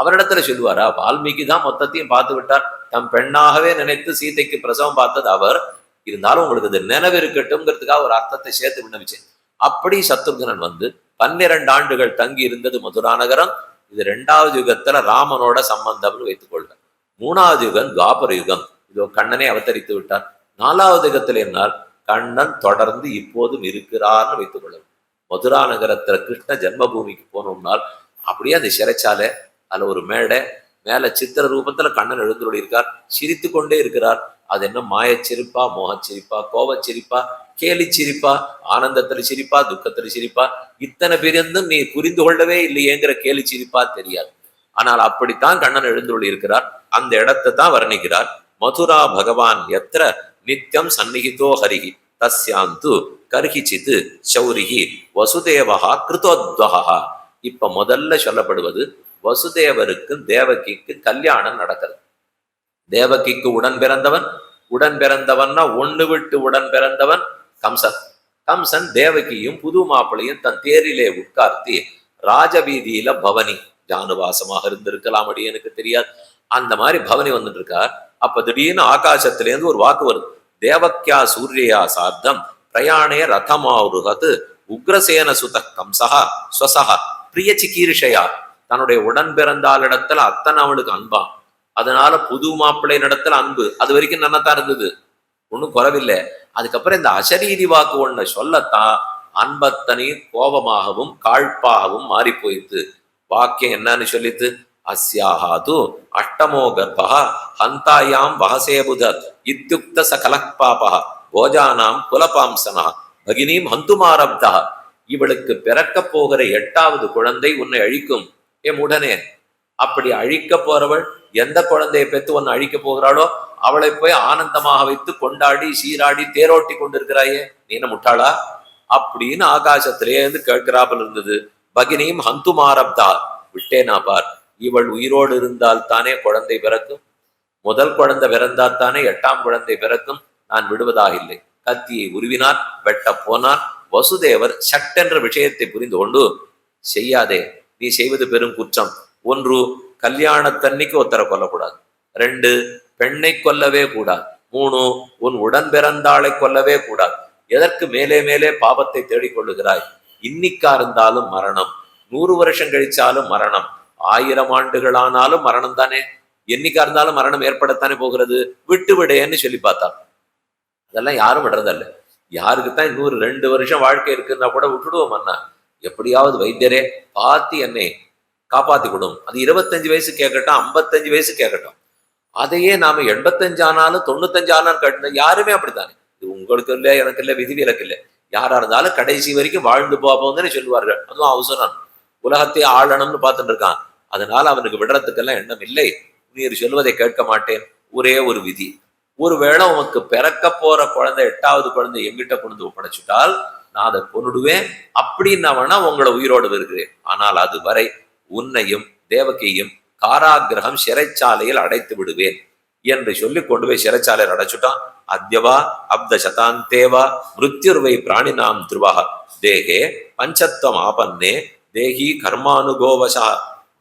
அவரிடத்துல சொல்லுவாரா? வால்மீகி தான் மொத்தத்தையும் பார்த்து விட்டார், தம் பெண்ணாகவே நினைத்து சீதைக்கு பிரசவம் பார்த்தது அவர். இருந்தாலும் உங்களுக்கு இது நினைவு இருக்கட்டும்ங்கிறதுக்காக ஒரு அர்த்தத்தை சேர்த்து விண்ணப்பிச்சேன். அப்படி சத்ருகனன் வந்து 12 ஆண்டுகள் தங்கி இருந்தது மதுரா நகரம். இது 2வது யுகத்துல ராமனோட சம்பந்தம்னு வைத்துக் கொள்க. 3வது யுகம் துவாபர யுகம், இதோ கண்ணனை அவதரித்து விட்டார். 4வது யுகத்துல என்னால் கண்ணன் தொடர்ந்து இப்போதும் இருக்கிறார்னு வைத்துக் கொள்ளும். மதுரா நகரத்துல கிருஷ்ண ஜென்மபூமிக்கு போனோம்னால் அப்படியே அந்த சிறைச்சாலை, அதுல ஒரு மேடை, மேல சித்திர ரூபத்துல கண்ணன் எழுந்துள்ளி இருக்கார், சிரித்து கொண்டே இருக்கிறார். அது என்ன மாயச்சிரிப்பா, மோகச்சிரிப்பா, கோவச்சிரிப்பா, கேலி சிரிப்பா, ஆனந்தத்துல சிரிப்பா, துக்கத்துல சிரிப்பா, இத்தனை பேருந்தும் நீ புரிந்து கொள்ளவே இல்லையேங்கிற கேலி சிரிப்பா தெரியாது. ஆனால் அப்படித்தான் கண்ணன் எழுந்துள்ளி இருக்கிறார். அந்த இடத்தை தான் வர்ணிக்கிறார். மதுரா பகவான் எத்திர நித்தியம் சந்நிகிதோ ஹரிஹி தஸ்யாந்து கர்ஹிச்சித் சௌரிஹி வசுதேவஹா கிருதோத்வஹா. இப்ப முதல்ல சொல்லப்படுவது வசுதேவருக்கும் தேவகிக்கு கல்யாணம் நடக்கிறது. தேவகிக்கு உடன் பிறந்தவன், உடன் பிறந்தவன்னா ஒண்ணு விட்டு உடன் பிறந்தவன் கம்சன். கம்சன் தேவகியும் புது மாப்பிளையும் தன் தேரிலே உட்கார்த்தி ராஜவீதியில பவனி, ஜானுவாசமாக இருந்திருக்கலாம், அப்படி எனக்கு தெரியாது, அந்த மாதிரி பவனி வந்துட்டு இருக்கார். அப்ப திடீர்னு ஆகாசத்திலேருந்து ஒரு வாக்கு வருது, தேவக்கியா சூர்யா சார்த்தம் பிரயாணே ரதமாருகத் உக்ரசேன சுத கம்சஹா ஸ்வசஹா பிரிய சிகீர்ஷயா. தன்னுடைய உடன் பிறந்தால் இடத்துல அத்தனை அவனுக்கு அன்பா, அதனால புது மாப்பிள்ளை இடத்துல அன்பு அது வரைக்கும் நன்னத்தான் இருந்தது, ஒன்றும் குறவில்லை. அதுக்கப்புறம் இந்த அசரீதி வாக்கு ஒண்ணு சொல்லத்தான் அன்பத்தனையும் கோபமாகவும் காழ்ப்பாகவும் மாறி போயிட்டு. வாக்கியம் என்னன்னு சொல்லித்து, அஸ்யாஹாது அஷ்டமோ கர்ப்பா ஹந்தாயாம் வஹசேபுத இத்யுக்த சகலக்பாபா கோஜானாம் குலபாம்சனா பகினீம் ஹந்துமாரப்தா. இவளுக்கு பிறக்க போகிற 8வது குழந்தை உன்னை அழிக்கும். உடனே அப்படி அழிக்க போறவள் எந்த குழந்தையை பெற்று உன்னை அழிக்க போகிறாளோ அவளை போய் ஆனந்தமாக வைத்து கொண்டாடி சீராடி தேரோட்டி கொண்டிருக்கிறாயே, நீ என்ன முட்டாளா அப்படின்னு ஆகாசத்திலேருந்து கேட்கிறாப்புல இருந்தது. பகினியும் ஹந்துமாரப்தா, விட்டேனா பார், இவள் உயிரோடு இருந்தால் தானே குழந்தை பிறக்கும், முதல் குழந்தை பிறந்தால் தானே 8ஆம் குழந்தை பிறக்கும், நான் விடுவதாக இல்லை. கத்தியை உருவினார், வெட்ட போனார். வசுதேவர் சட்டென்ற விஷயத்தை புரிந்து கொண்டு, செய்யாதே, நீ செய்வது பெரும் குற்றம். 1, கல்யாணத்தன்னைக்கு ஒருத்தரை கொல்லக்கூடாது. 2, பெண்ணை கொல்லவே கூடாது. 3, உன் உடன் பிறந்தாளை கொல்லவே கூடாது. எதற்கு மேலே மேலே பாபத்தை தேடிக்கொள்ளுகிறாய்? இன்னிக்கா இருந்தாலும் மரணம். 100 வருஷம் கழிச்சாலும் மரணம், 1000 ஆண்டுகளானாலும் மரணம் தானே, என்னைக்கா இருந்தாலும் மரணம் ஏற்படத்தானே போகிறது, விட்டு விடையன்னு சொல்லி பார்த்தா அதெல்லாம் யாரும் விடுறதில்ல. யாருக்குத்தான் இன்னொரு 2 வருஷம் வாழ்க்கை இருக்குன்னா கூட விட்டுடுவோம் அண்ணா, எப்படியாவது வைத்தியரே பார்த்து என்னை காப்பாத்தி கொடும். அது 25 வயசு கேட்கட்டும், 55 வயசு கேட்கட்டும். அதையே நாம 85 ஆனாலும் 95 ஆனாலும் கட்டணும். யாருமே அப்படித்தானே. இது உங்களுக்கு இல்லை, எனக்கு இல்லை, விதிவிலக்கு இல்லை. யாரா இருந்தாலும் கடைசி வரைக்கும் வாழ்ந்து போப்போங்கன்னு சொல்லுவார்கள். அதுவும் அவசரம், உலகத்தை ஆளணும்னு பார்த்துட்டு இருக்கான். அதனால அவனுக்கு விடுறதுக்கெல்லாம் எண்ணம் இல்லை. நீர் சொல்வதை கேட்க மாட்டேன். ஒரே ஒரு விதி, ஒருவேளை உனக்கு பிறக்க போற குழந்தை 8வது குழந்தை எங்கிட்ட கொண்டு ஒப்படைச்சுட்டால் நான் அதை கொண்டுடுவேன். அப்படின்னு நான் வேணா உங்களை உயிரோடு வருகிறேன். ஆனால் அது வரை உன்னையும் தேவகியையும் காராகிரகம் சிறைச்சாலையில் அடைத்து விடுவேன் என்று சொல்லி கொண்டு போய் சிறைச்சாலையில் அடைச்சுட்டான். அத்யவா அப்த சதாந்தேவா மிருத்யுர்வை பிராணினாம் துருவா தேகே பஞ்சத்வம் ஆபன்னே தேகி கர்மானுகோவசா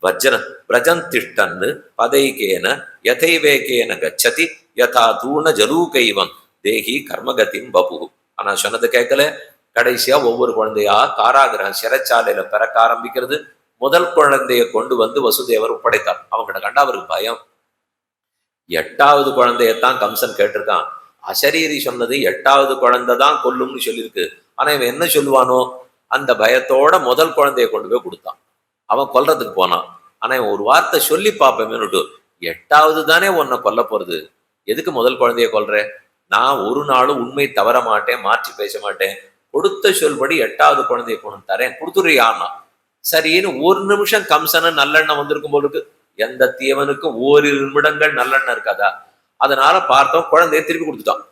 வஜ்ர பிரஜந்திஷ்டன்னு பதைகேன யதைவேகேன கச்சதி யதா தூண ஜலூகைவம் தேகி கர்மகத்தின் பபு. ஆனா சொன்னது கேட்கல. கடைசியா ஒவ்வொரு குழந்தையா காராகிரகம் சிறைச்சாலையில பிறக்க ஆரம்பிக்கிறது. முதல் குழந்தைய கொண்டு வந்து வசுதேவர் ஒப்படைத்தார். அவங்கிட்ட கண்டா அவருக்கு பயம். 8வது குழந்தையத்தான் கம்சன் கேட்டிருக்கான். அசரீரி சொன்னது 8வது குழந்தை தான் கொல்லும்னு சொல்லியிருக்கு. ஆனா இவன் என்ன சொல்லுவானோ அந்த பயத்தோட முதல் குழந்தைய கொண்டு போய் கொடுத்தான். அவன் கொல்றதுக்கு போனான். ஆனா இவன் ஒரு வார்த்தை சொல்லி பார்ப்பேன்னுட்டு, 8வது தானே உன்னை கொல்ல போறது, எதுக்கு முதல் குழந்தைய கொல்ற? நான் ஒரு நாளும் உண்மை தவற மாட்டேன், மாற்றி பேச மாட்டேன். கொடுத்த சொல்படி 8வது குழந்தைய கொண்டு தரேன், கொடுத்துறியான்னா. சரின்னு ஒரு நிமிஷம் கம்சன நல்லெண்ணம் வந்திருக்கும் போலுக்கு. எந்த தீவனுக்கும் ஓரிரு நிமிடங்கள் நல்லெண்ணம் இருக்காதா? அதனால பார்த்தோம், குழந்தைய திருப்பி கொடுத்துட்டான்.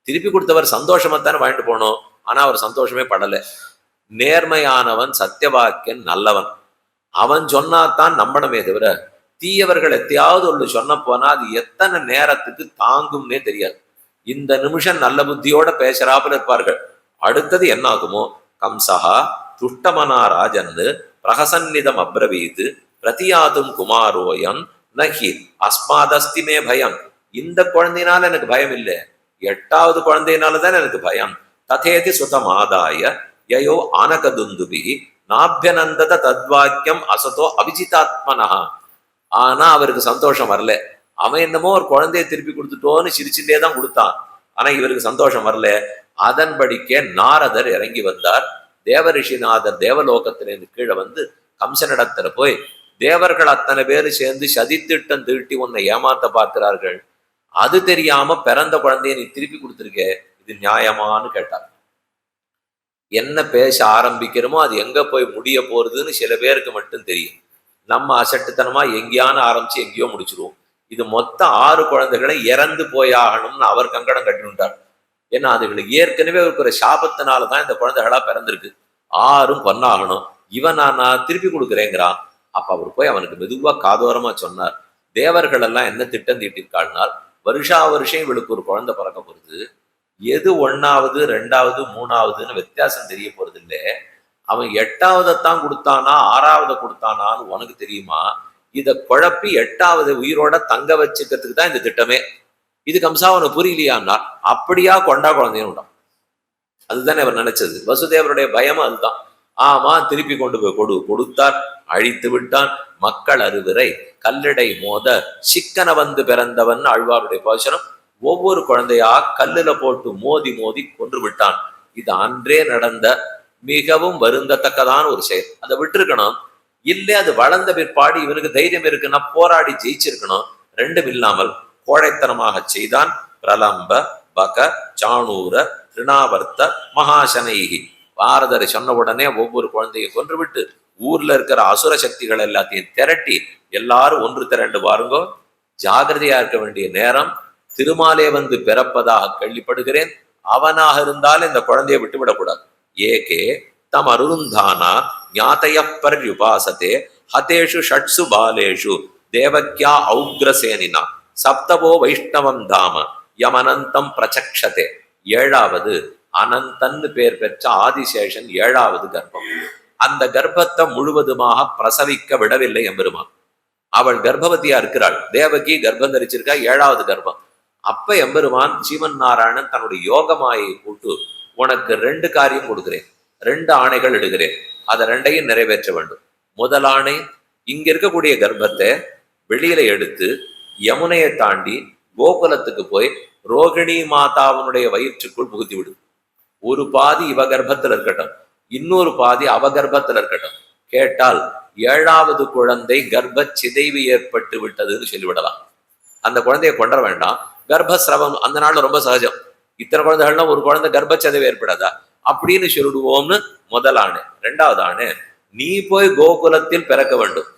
திருப்பி கொடுத்தவர் சந்தோஷமாத்தானே வாங்கிட்டு போனோம். ஆனா அவர் சந்தோஷமே படலை. நேர்மையானவன், சத்தியவாக்கியன், நல்லவன். அவன் சொன்னாதான் நம்பணுமே தவிர தீயவர்கள் எத்தையாவது ஒன்று சொன்ன போனா அது எத்தனை நேரத்துக்கு தாங்கும்னே தெரியாது. இந்த நிமிஷம் நல்ல புத்தியோட பேசுறாப்புல இருப்பார்கள். அடுத்தது என்ன ஆகுமோ? கம்சஹா துஷ்டமனா ராஜன்னு பிரகசன்னிதம் அப்ரவீது பிரதியாதும் குமாரோயம் நஹி அஸ்மாதஸ்திமே பயம். இந்த குழந்தையினால எனக்கு பயம் இல்லை, 8வது குழந்தையினாலதான் எனக்கு பயம். ததேதி சுதம் ஆதாய யயோ ஆனகதுந்துபி நாபியனந்தத தத்வாக்கியம் அசதோ அபிஜிதாத்மனா. ஆனா அவருக்கு சந்தோஷம் வரல. அவன் என்னமோ ஒரு குழந்தைய திருப்பி கொடுத்துட்டோன்னு சிரிச்சுட்டே தான் கொடுத்தான். ஆனா இவருக்கு சந்தோஷம் வரல. அதன்படிக்கே நாரதர் இறங்கி வந்தார். தேவரிஷிநாதர் தேவலோகத்திலிருந்து கீழே வந்து கம்சனிடத்துல போய், தேவர்கள் அத்தனை பேரு சேர்ந்து சதித்திட்டம் தீட்டி உன்னை ஏமாத்த பார்க்கிறார்கள், அது தெரியாம பிறந்த குழந்தைய நீ திருப்பி கொடுத்துருக்க, இது நியாயமானு கேட்டார். என்ன பேச ஆரம்பிக்கிறோமோ அது எங்க போய் முடிய போறதுன்னு சில பேருக்கு மட்டும் தெரியும். நம்ம அசட்டுத்தனமா எங்கேயான ஆரம்பிச்சு எங்கேயோ முடிச்சிருவோம். இது மொத்தம் 6 குழந்தைகளை இறந்து போயாகணும்னு அவர் கங்கடம் கட்டினுட்டார். ஏன்னா அதுகளுக்கு ஏற்கனவே இருக்கிற சாபத்தினாலதான் இந்த குழந்தைகளா பிறந்திருக்கு. 6ம் பொண்ணாகணும். இவன் நான் திருப்பி கொடுக்குறேங்கிறான். அப்ப அவர் போய் அவனுக்கு மெதுவா காதோரமா சொன்னார், தேவர்கள் எல்லாம் என்ன திட்டம் தீட்டிருக்காள்னால், வருஷா வருஷம் இவளுக்கு ஒரு குழந்தை பிறக்க போறது. எது 1வது 2வது 3வதுன்னு வித்தியாசம் தெரிய போறது இல்லை. அவன் 8வதைத்தான் கொடுத்தானா 6வதை கொடுத்தானான்னு உனக்கு தெரியுமா? இதை குழப்பி 8வது உயிரோட தங்க வச்சுக்கிறதுக்கு தான் இந்த திட்டமே. இது கம்சா அவனுக்கு புரியலையான்னா அப்படியா கொண்டா குழந்தைன்னு விட்டான். அதுதானே அவர் நினைச்சது. வசுதேவருடைய பயமும் அதுதான். ஆமா, திருப்பி கொண்டு போய் கொடுத்தார். அழித்து விட்டான். மக்கள் அருவிரை கல்லிடை மோத சிக்கன வந்து பிறந்தவன் ஆழ்வாருடைய பாசனம். ஒவ்வொரு குழந்தையா கல்லுல போட்டு மோதி மோதி கொன்று விட்டான். இது அன்றே நடந்த மிகவும் வருந்தத்தக்கதான ஒரு செயல். அதை விட்டுருக்கணும். இல்லை, அது வளர்ந்த பிற்பாடு இவனுக்கு தைரியம் இருக்குன்னா போராடி ஜெயிச்சிருக்கணும். ரெண்டும் இல்லாமல் கோழைத்தனமாக செய்தான். பிரலம்ப பக சாணூர திருணாவர்த்த மகாசனைகி. பாரதரை சொன்ன உடனே ஒவ்வொரு குழந்தையை கொன்று விட்டு ஊர்ல இருக்கிற அசுர சக்திகள் எல்லாத்தையும் திரட்டி எல்லாரும் ஒன்று திரண்டு பாருங்கோ. ஜாகிரதையா இருக்க வேண்டிய நேரம். திருமாலே வந்து பிறப்பதாக கேள்விப்படுகிறேன். அவனாக இருந்தாலும் இந்த குழந்தையை விட்டு விடக்கூடாது. ஏகே தம் அருந்தானா ஞாதைய பர்யுபாசதே ஹதேஷு ஷட்சு பாலேஷு தேவக்யா ஔக்ரசேனினா சப்தவோ வைஷ்ணவம் தாம யமனந்தம் பிரச்சக்ஷதே. 7வது அனந்தன்னு பேர் பெற்ற ஆதிசேஷன் 7வது கர்ப்பம். அந்த கர்ப்பத்தை முழுவதுமாக பிரசவிக்க விடவில்லை எம்பெருமான். அவள் கர்ப்பவதியா இருக்கிறாள். தேவகி கர்ப்பம் தரிச்சிருக்கா, 7வது கர்ப்பம். அப்ப எம்பெருமான் ஜீவன் நாராயணன் தன்னுடைய யோகமாயை போட்டு, உனக்கு 2 காரியம் கொடுக்கிறேன், 2 ஆணைகள் இடுகிறேன், அதை 2ஐயும் நிறைவேற்ற வேண்டும். முதலாணை இங்க இருக்கக்கூடிய கர்ப்பத்தை வெளியில எடுத்து யமுனையை தாண்டி கோகுலத்துக்கு போய் ரோகிணி மாதாவினுடைய வயிற்றுக்குள் புகுத்தி விடு. ஒரு பாதி இவ கர்ப்பத்துல இருக்கட்டும், இன்னொரு பாதி அவ கர்ப்பத்துல இருக்கட்டும். கேட்டால் 7வது குழந்தை கர்ப்ப சிதைவு ஏற்பட்டு விட்டதுன்னு சொல்லிவிடலாம். அந்த குழந்தைய கொண்ட வேண்டாம். கர்ப்பஸ்ரவம் அந்த நாள்ல ரொம்ப சகஜம். இத்தனை குழந்தைகள்னா ஒரு குழந்தை கர்ப்பச்சிதைவு ஏற்படாதா அப்படின்னு சொல்லிடுவோம்னு முதல் ஆணு. 2வது ஆணு, நீ போய் கோகுலத்தில் பிறக்க வேண்டும்.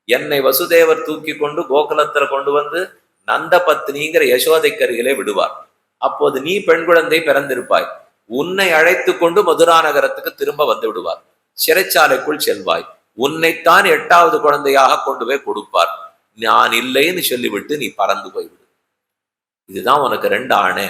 என்னை வசுதேவர் தூக்கி கொண்டு கோகுலத்துல கொண்டு வந்து நந்த பத்னிங்கிற யசோதைக்கருகிலே விடுவார். அப்போது நீ பெண் குழந்தை பிறந்திருப்பாய். உன்னை அழைத்து கொண்டு மதுரா நகரத்துக்கு திரும்ப வந்து விடுவார். சிறைச்சாலைக்குள் செல்வாய். உன்னைத்தான் 8வது குழந்தையாக கொண்டு போய் கொடுப்பார். நான் இல்லைன்னு சொல்லிவிட்டு நீ பறந்து போய்விடு. இதுதான் உனக்கு 2 ஆணை.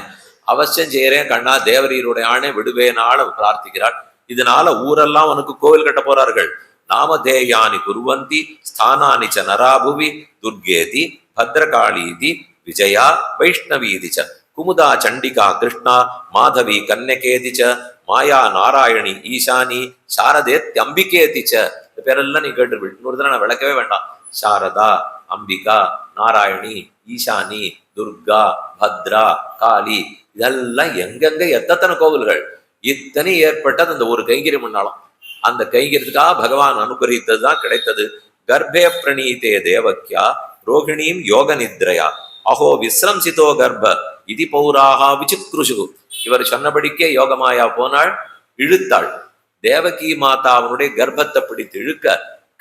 அவசியம் செய்யறேன் கண்ணா, தேவரீருடைய ஆணை விடுவேனால பிரார்த்திக்கிறாள். இதனால ஊரெல்லாம் உனக்கு கோவில் கட்ட போறார்கள். நாமதேயானி குருவந்தி ஸ்தானானி ச நராபுவி துர்கேதி பத்ரகாளீதி விஜயா வைஷ்ணவீதி ச குமுதா சண்டிகா கிருஷ்ணா மாதவி கன்யகேதி ச மாயா நாராயணி ஈசானி சாரதேத்யம்பிகேதி ச. இந்த பேரெல்லாம் நீ கேட்டுருவீள். இன்னொரு தடவை நான் விளக்கவே வேண்டாம். சாரதா, அம்பிகா, நாராயணி, ஈசானி, துர்கா, பத்ரா, காளி, இதெல்லாம் எங்கெங்க எத்தனை கோவில்கள். இத்தனை ஏற்பட்டது அந்த ஒரு கைங்கரியம் பண்ணாலும். அந்த கைங்கரியத்துக்காக பகவான் அனுகிரகித்தது தான் கிடைத்தது. கர்ப்பே பிரணீதே தேவக்கியா ரோகிணீம் யோக நித்ரயா அஹோ விஸ்ரம்சிதோ கர்ப்ப இது பௌராகா விசிக்ருஷு. இவர் சொன்னபடிக்கே யோகமாயா போனாள், இழுத்தாள். தேவகி மாதாவுடைய கர்ப்பத்தை பிடித்து இழுக்க,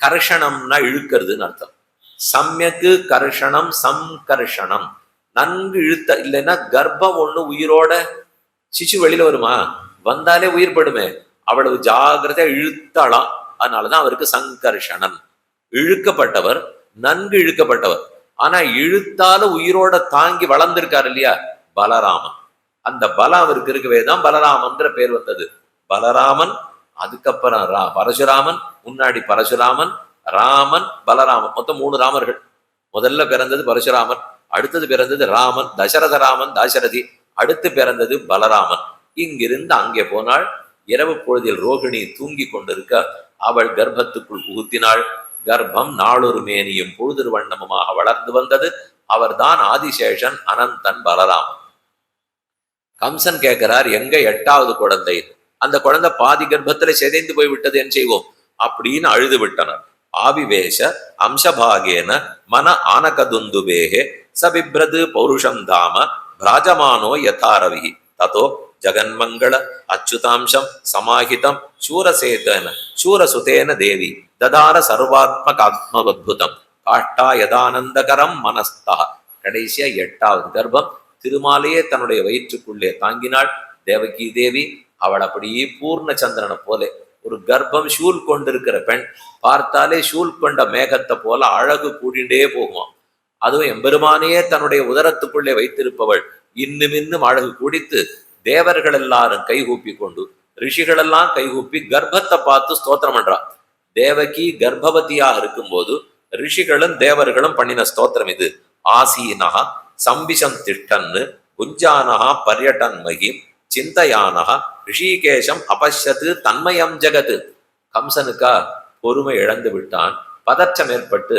கர்ஷணம்னா இழுக்கிறதுன்னு அர்த்தம். சம்யக்கு கர்ஷணம் சம்கர்ஷணம், நன்கு இழுத்த. இல்லைன்னா கர்ப்பம் ஒண்ணு உயிரோட சிசு வெளியில வருமா? வந்தாலே உயிர் படுமே. அவ்வளவு ஜாகிரதையா இழுத்தாளாம். அதனாலதான் அவருக்கு சங்கர்ஷணன். இழுக்கப்பட்டவர், நன்கு இழுக்கப்பட்டவர். ஆனா இழுத்தாலும் உயிரோட தாங்கி வளர்ந்திருக்காரு இல்லையா பலராமன். அந்த பலம் அவருக்கு இருக்கவே தான் பலராமன்ற பேர் வந்தது. பலராமன், அதுக்கப்புறம் பரசுராமன், முன்னாடி பரசுராமன், ராமன், பலராமன். மொத்தம் 3 ராமர்கள். முதல்ல பிறந்தது பரசுராமன், அடுத்தது பிறந்தது ராமன், தசரத ராமன் தாசரதி, அடுத்து பிறந்தது பலராமன். இங்கிருந்து அங்கே போனாள். இரவு பொழுதில் ரோகிணி தூங்கி கொண்டிருக்க அவள் கர்ப்பத்துக்குள் புகுத்தினாள். கர்ப்பம் நாளொரு மேனியும் பொழுது வண்ணமுமாக வளர்ந்து வந்தது. அவர்தான் ஆதிசேஷன், அனந்தன், பலராமன். கம்சன் கேட்கிறார், எங்க 8வது குழந்தை? அந்த குழந்தை பாதி கர்ப்பத்துல சிதைந்து போய் விட்டது, என்ன செய்வோம் அப்படின்னு அழுது விட்டனர். ஆவிவேஷ அம்சபாகேன மன ஆனகதுந்துபேகே சபிப்ரது பௌருஷம் தாம பிராஜமானோ யதாரவி ததோ ஜகன்மங்கள அச்சுதாம்சம் சமாஹிதம் சூரசேதன சூரசுதேன தேவி ததார சர்வாத்மகாத்மவத்புதம் காஷ்டா யதானந்தகரம் மனஸ்தா. கடைசியா 8வது கர்ப்பம் திருமாலையே தன்னுடைய வயிற்றுக்குள்ளே தாங்கினாள் தேவகி தேவி. அவள் அப்படியே பூர்ண சந்திரனை போல ஒரு கர்ப்பம் ஷூல் கொண்டிருக்கிற பெண் பார்த்தாலே ஷூல் கொண்ட மேகத்தை போல அழகு கூடிண்டே போகுமாம். அதுவும் எம்பெருமானையே தன்னுடைய உதரத்துக்குள்ளே வைத்திருப்பவள் இன்னும் இன்னும் அழகு கூடித்து தேவர்கள் எல்லாரும் கைகூப்பி கொண்டு ரிஷிகள் எல்லாம் கைகூப்பி கர்ப்பத்தை பார்த்து ஸ்தோத்திரம் பண்றான். தேவகி கர்ப்பவதியாக இருக்கும்போது ரிஷிகளும் தேவர்களும் பண்ணின ஸ்தோத்திரம் இது. ஆசீனஹா சம்பிஷம் திஷ்டன்னு குஞ்சானஹா பர்யட்டன் மகிம் சிந்தையானஹா ரிஷிகேஷம் அபஷ்யத்து தன்மயம் ஜெகத்து. கம்சனுக்கா பொறுமை இழந்து விட்டான். பதற்றம் ஏற்பட்டு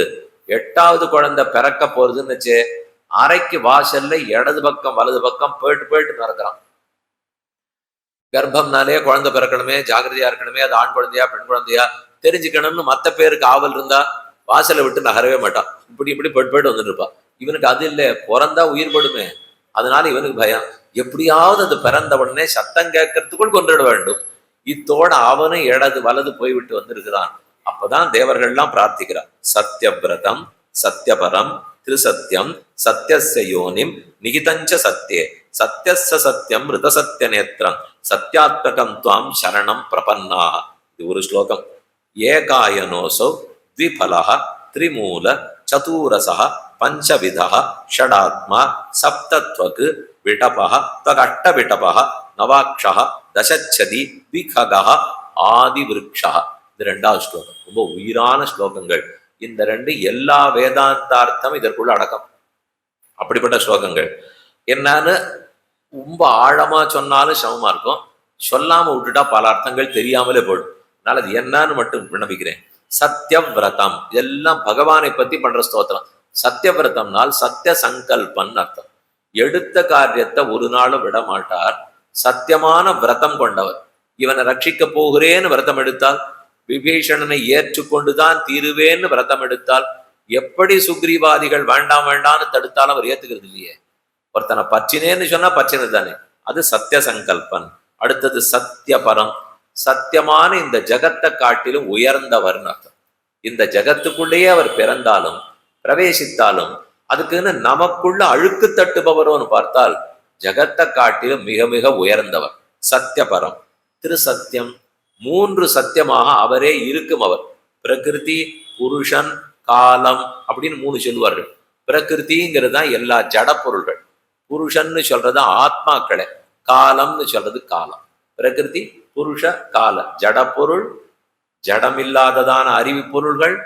8வது குழந்தை பிறக்க போறதுன்னு அறைக்கு வாசல்ல இடது பக்கம் வலது பக்கம் போயிட்டு நடக்கிறான். கர்ப்பம்னாலே குழந்தை பிறக்கணுமே, ஜாகிரதையா இருக்கணுமே, அது ஆண் குழந்தையா பெண் குழந்தையா தெரிஞ்சுக்கணும்னு மற்ற பேருக்கு ஆவல் இருந்தா வாசலை விட்டு நகரவே மாட்டான். இப்படி போயிட்டு வந்துட்டு இருப்பான். இவனுக்கு அது இல்லை, பிறந்தா உயிர் படுமே. அதனால இவனுக்கு பயம். எப்படியாவது அது பிறந்த உடனே சத்தம் கேட்கறதுக்குள் கொண்டுட வேண்டும். இத்தோட அவனும் இடது வலது போய்விட்டு வந்திருக்கிறான். அப்பதான் தேவர்கள்லாம் பிரார்த்திக்கிறான். சத்யபிரதம் சத்யபரம் திருசத்தியம் சத்யஸ்ய யோனிம் நிகிதஞ்ச சத்யே சத்யஸ்ய சத்யம் ரிதசத்ய நேத்திரம் சத்யாத்மகம் துவாம் சரணம் பிரபன்னா. இது ஒரு ஸ்லோகம். ஏகாயனோசோ த்விபலஹ த்ரிமூல சதூரசஹ பஞ்சவிதஹ ஷடாத்மா சப்தத்வக் விடபஹ தகட்ட விடபஹ நவாக்ஷஹ தசச்சதி விககஹ ஆதி விருக்ஷஹ. இது 2வது ஸ்லோகம். ரொம்ப உயிரான ஸ்லோகங்கள். இந்த 2 எல்லா வேதாந்தார்த்தம் இதற்குள்ள அடக்கம். அப்படிப்பட்ட ஸ்லோகங்கள். என்னன்னு ரொம்ப ஆழமா சொன்னாலும் சமமா இருக்கும், சொல்லாம விட்டுட்டா பல அர்த்தங்கள் தெரியாமலே போடும். அதனால அது என்னன்னு மட்டும் விண்ணப்பிக்கிறேன். சத்தியவிரதம் இதெல்லாம் பகவானை பத்தி பண்ற ஸ்தோத்திரம். சத்தியவிரதம்னால் சத்திய சங்கல்பன் அர்த்தம். எடுத்த காரியத்தை ஒரு நாளும் விட மாட்டார். சத்தியமான விரதம் கொண்டவர். இவனை ரட்சிக்க போகிறேன்னு விரதம் எடுத்தால், விபீஷணனை ஏற்றுக்கொண்டுதான் தீருவேன்னு விரதம் எடுத்தால், எப்படி சுக்ரீவாதிகள் வேண்டாம் வேண்டாம்னு தடுத்தாலும் அவர் ஏத்துக்கிறது இல்லையே. ஒருத்தனை பச்சினேன்னு சொன்னா பச்சினது தானே, அது சத்திய சங்கல்பன். அடுத்தது சத்தியபரம், சத்தியமான இந்த ஜகத்தை காட்டிலும் உயர்ந்தவர்னு அர்த்தம். இந்த ஜகத்துக்குள்ளேயே அவர் பிறந்தாலும் பிரவேசித்தாலும் அதுக்குன்னு நமக்குள்ள அழுக்கு தட்டுபவரோன்னு பார்த்தால் ஜகத்தை காட்டிலும் மிக மிக உயர்ந்தவர் சத்தியபரம். திருசத்தியம், 3 சத்தியமாக அவரே இருக்கும். அவர் பிரகிருதி, புருஷன், காலம் அப்படின்னு 3 சொல்லுவார்கள். பிரகிருதிங்கிறது தான் எல்லா ஜட பொருள்கள், புருஷன்னு சொல்றது ஆத்மாக்களை, காலம்னு சொல்றது காலம். பிரகிருதி, புருஷ, கால, ஜட பொருள், ஜடமில்லாததான அறிவு பொருள்கள்